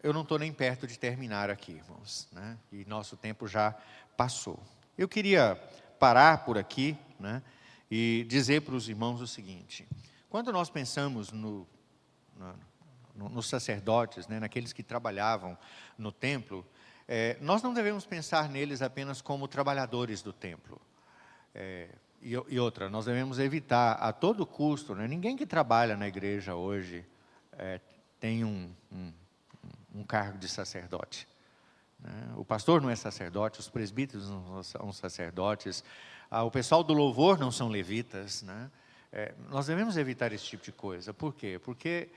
eu não estou nem perto de terminar aqui, irmãos, né? E nosso tempo já passou. Eu queria parar por aqui, né? E dizer para os irmãos o seguinte: quando nós pensamos nos sacerdotes, né, naqueles que trabalhavam no templo, nós não devemos pensar neles apenas como trabalhadores do templo. E outra, nós devemos evitar a todo custo, né? Ninguém que trabalha na igreja hoje tem um cargo de sacerdote, né? O pastor não é sacerdote, os presbíteros não são sacerdotes, o pessoal do louvor não são levitas, né? Nós devemos evitar esse tipo de coisa. Por quê? Porque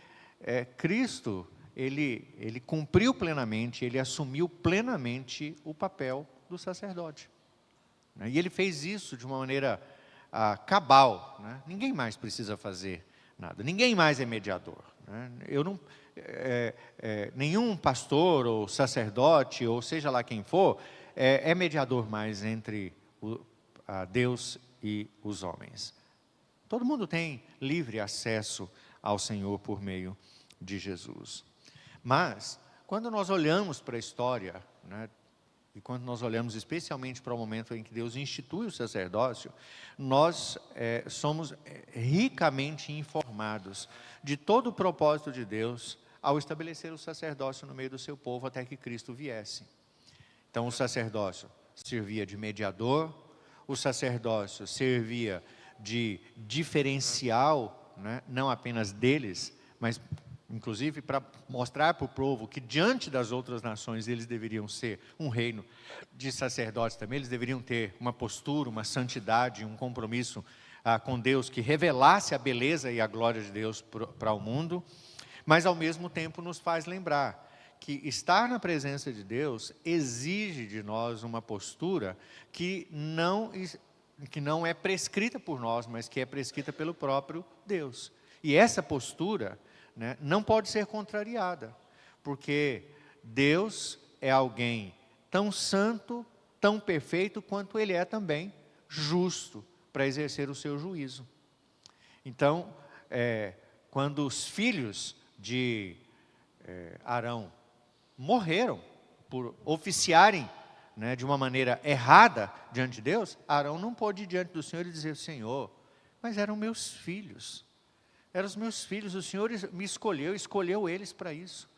Cristo, ele cumpriu plenamente, ele assumiu plenamente o papel do sacerdote, né? E ele fez isso de uma maneira cabal, né? Ninguém mais precisa fazer nada, ninguém mais é mediador, né? Nenhum pastor ou sacerdote, ou seja lá quem for, é mediador mais entre Deus e os homens. Todo mundo tem livre acesso ao Senhor por meio de Jesus. Mas, quando nós olhamos para a história, né, e quando nós olhamos especialmente para o momento em que Deus institui o sacerdócio, nós somos ricamente informados de todo o propósito de Deus ao estabelecer o sacerdócio no meio do seu povo até que Cristo viesse. Então, o sacerdócio servia de mediador, o sacerdócio servia de diferencial, né, não apenas deles, mas inclusive para mostrar para o povo que diante das outras nações eles deveriam ser um reino de sacerdotes também, eles deveriam ter uma postura, uma santidade, um compromisso com Deus que revelasse a beleza e a glória de Deus para o mundo, mas ao mesmo tempo nos faz lembrar que estar na presença de Deus exige de nós uma postura que não é prescrita por nós, mas que é prescrita pelo próprio Deus. E essa postura, né, não pode ser contrariada, porque Deus é alguém tão santo, tão perfeito, quanto Ele é também justo para exercer o seu juízo. Então, quando os filhos de Arão morreram por oficiarem, né, de uma maneira errada diante de Deus, Arão não pôde ir diante do Senhor e dizer: Senhor, mas eram meus filhos. Eram os meus filhos, o Senhor me escolheu eles para isso.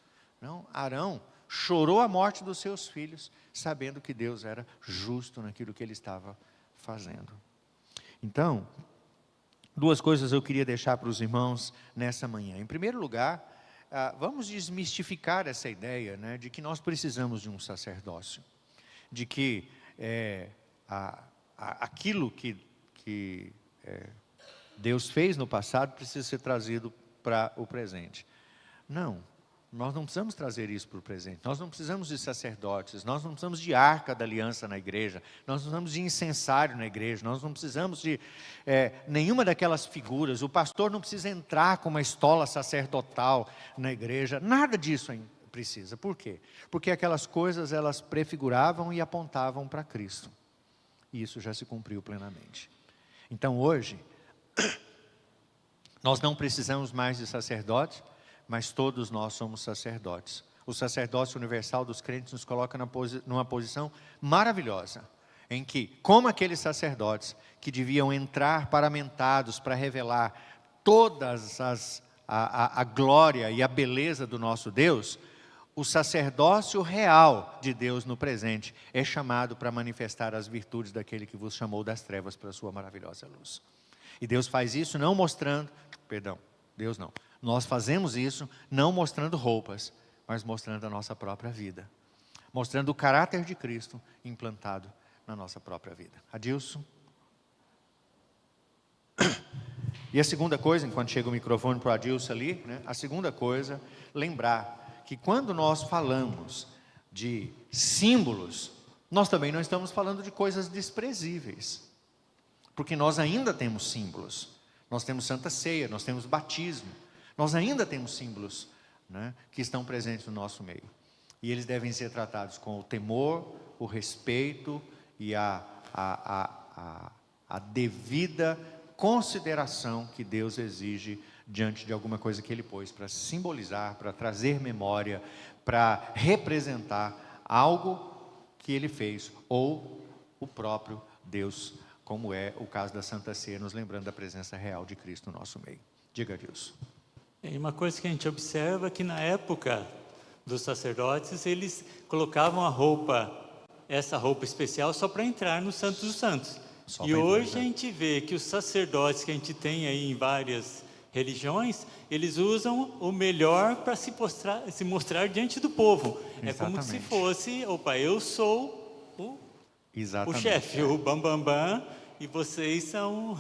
Não, Arão chorou a morte dos seus filhos, sabendo que Deus era justo naquilo que ele estava fazendo. Então, 2 coisas eu queria deixar para os irmãos nessa manhã. Em primeiro lugar, vamos desmistificar essa ideia, né, de que nós precisamos de um sacerdócio, de que aquilo que Deus fez no passado precisa ser trazido para o presente. Não, nós não precisamos trazer isso para o presente. Nós não precisamos de sacerdotes, nós não precisamos de arca da aliança na igreja, nós não precisamos de incensário na igreja, nós não precisamos de nenhuma daquelas figuras. O pastor não precisa entrar com uma estola sacerdotal na igreja, nada disso precisa. Por quê? Porque aquelas coisas, elas prefiguravam e apontavam para Cristo. E isso já se cumpriu plenamente. Então hoje, nós não precisamos mais de sacerdotes, mas todos nós somos sacerdotes. O sacerdócio universal dos crentes nos coloca numa posição maravilhosa. em que, como aqueles sacerdotes que deviam entrar paramentados para revelar todas a glória e a beleza do nosso Deus, o sacerdócio real de Deus no presente é chamado para manifestar as virtudes daquele que vos chamou das trevas para a sua maravilhosa luz. E Deus faz isso não mostrando, Deus não. Nós fazemos isso não mostrando roupas, mas mostrando a nossa própria vida. Mostrando o caráter de Cristo implantado na nossa própria vida. Adilson. E a segunda coisa, enquanto chega o microfone para o Adilson ali, né, a segunda coisa, lembrar que quando nós falamos de símbolos, nós também não estamos falando de coisas desprezíveis. Porque nós ainda temos símbolos. Nós temos Santa Ceia, nós temos batismo. Nós ainda temos símbolos, né, que estão presentes no nosso meio. E eles devem ser tratados com o temor, o respeito e a devida consideração que Deus exige diante de alguma coisa que Ele pôs para simbolizar, para trazer memória, para representar algo que Ele fez, ou o próprio Deus, como é o caso da Santa Ceia, nos lembrando da presença real de Cristo no nosso meio. Diga, Deus. E uma coisa que a gente observa é que na época dos sacerdotes, eles colocavam essa roupa especial só para entrar no Santo dos Santos. E hoje a gente vê que os sacerdotes que a gente tem aí em várias religiões, eles usam o melhor para se mostrar diante do povo. Exatamente. É como se fosse, eu sou o chefe, o bambambam, e vocês são,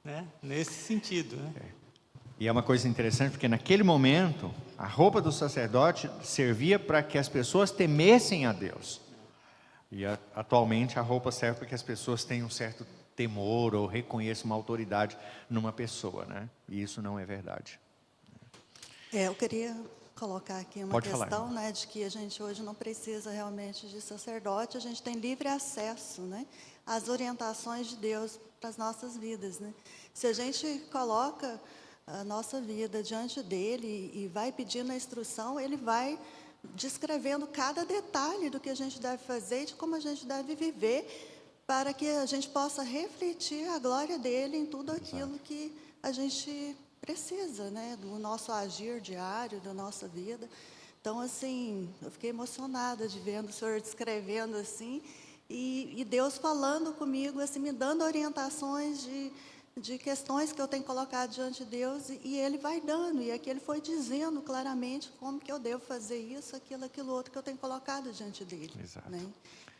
né, nesse sentido, né? E é uma coisa interessante, porque naquele momento, a roupa do sacerdote servia para que as pessoas temessem a Deus. E atualmente a roupa serve para que as pessoas tenham um certo temor ou reconheçam uma autoridade numa pessoa, né? E isso não é verdade. Eu queria colocar aqui uma Pode questão, falar, né, de que a gente hoje não precisa realmente de sacerdote, a gente tem livre acesso, né, às orientações de Deus para as nossas vidas, né? Se a gente coloca a nossa vida diante dele e vai pedindo a instrução, ele vai descrevendo cada detalhe do que a gente deve fazer e de como a gente deve viver, para que a gente possa refletir a glória dele em tudo aquilo que a gente precisa, né, do nosso agir diário, da nossa vida. Então, assim, eu fiquei emocionada de vendo o Senhor descrevendo assim, e Deus falando comigo, assim, me dando orientações de questões que eu tenho colocado diante de Deus, e Ele vai dando, e aqui Ele foi dizendo claramente como que eu devo fazer isso, aquilo outro que eu tenho colocado diante dEle. Exato. Né?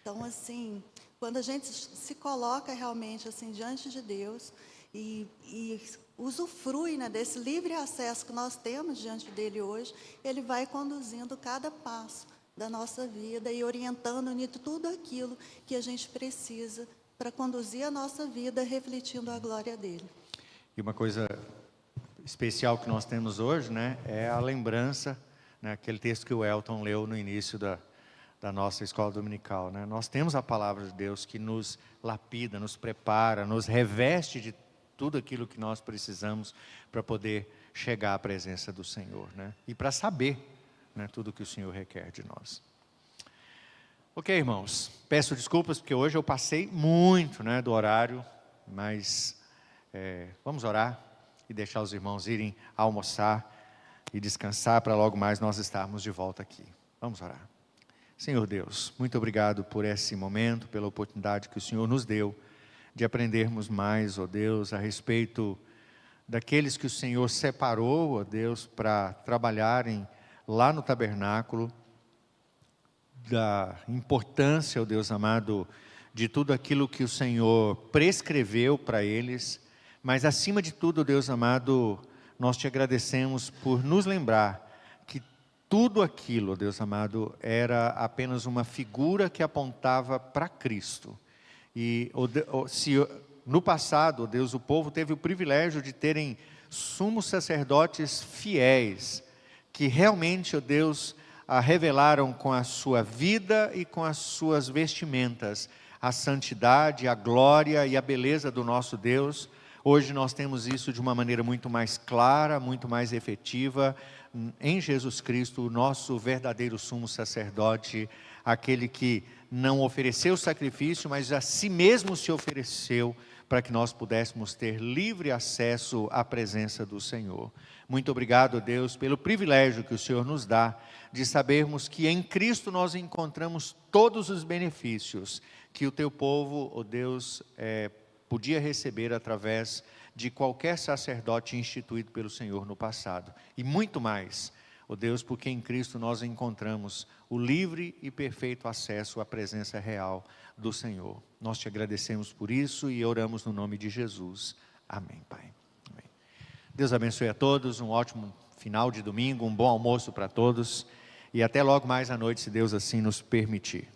Então, assim, quando a gente se coloca realmente assim diante de Deus e usufrui, né, desse livre acesso que nós temos diante dEle hoje, Ele vai conduzindo cada passo da nossa vida e orientando em tudo aquilo que a gente precisa para conduzir a nossa vida refletindo a glória dele. E uma coisa especial que nós temos hoje, né, é a lembrança, né, aquele texto que o Elton leu no início da nossa escola dominical, né? Nós temos a palavra de Deus que nos lapida, nos prepara, nos reveste de tudo aquilo que nós precisamos para poder chegar à presença do Senhor, né? E para saber, né, tudo que o Senhor requer de nós. Ok, irmãos, peço desculpas porque hoje eu passei muito, né, do horário, mas vamos orar e deixar os irmãos irem almoçar e descansar para logo mais nós estarmos de volta aqui. Vamos orar. Senhor Deus, muito obrigado por esse momento, pela oportunidade que o Senhor nos deu de aprendermos mais, ó Deus, a respeito daqueles que o Senhor separou, ó Deus, para trabalharem lá no tabernáculo, da importância, ó Deus amado, de tudo aquilo que o Senhor prescreveu para eles, mas acima de tudo, ó Deus amado, nós te agradecemos por nos lembrar que tudo aquilo, ó Deus amado, era apenas uma figura que apontava para Cristo. E se no passado, ó Deus, o povo teve o privilégio de terem sumos sacerdotes fiéis, que realmente, ó Deus, a revelaram com a sua vida e com as suas vestimentas a santidade, a glória e a beleza do nosso Deus. Hoje nós temos isso de uma maneira muito mais clara, muito mais efetiva em Jesus Cristo, o nosso verdadeiro sumo sacerdote, aquele que não ofereceu sacrifício, mas a si mesmo se ofereceu para que nós pudéssemos ter livre acesso à presença do Senhor. Muito obrigado, Deus, pelo privilégio que o Senhor nos dá de sabermos que em Cristo nós encontramos todos os benefícios que o teu povo, ó Deus, podia receber através de qualquer sacerdote instituído pelo Senhor no passado. E muito mais, ó Deus, porque em Cristo nós encontramos o livre e perfeito acesso à presença real do Senhor. Nós te agradecemos por isso e oramos no nome de Jesus. Amém, Pai. Amém. Deus abençoe a todos, um ótimo final de domingo, um bom almoço para todos e até logo mais à noite, se Deus assim nos permitir.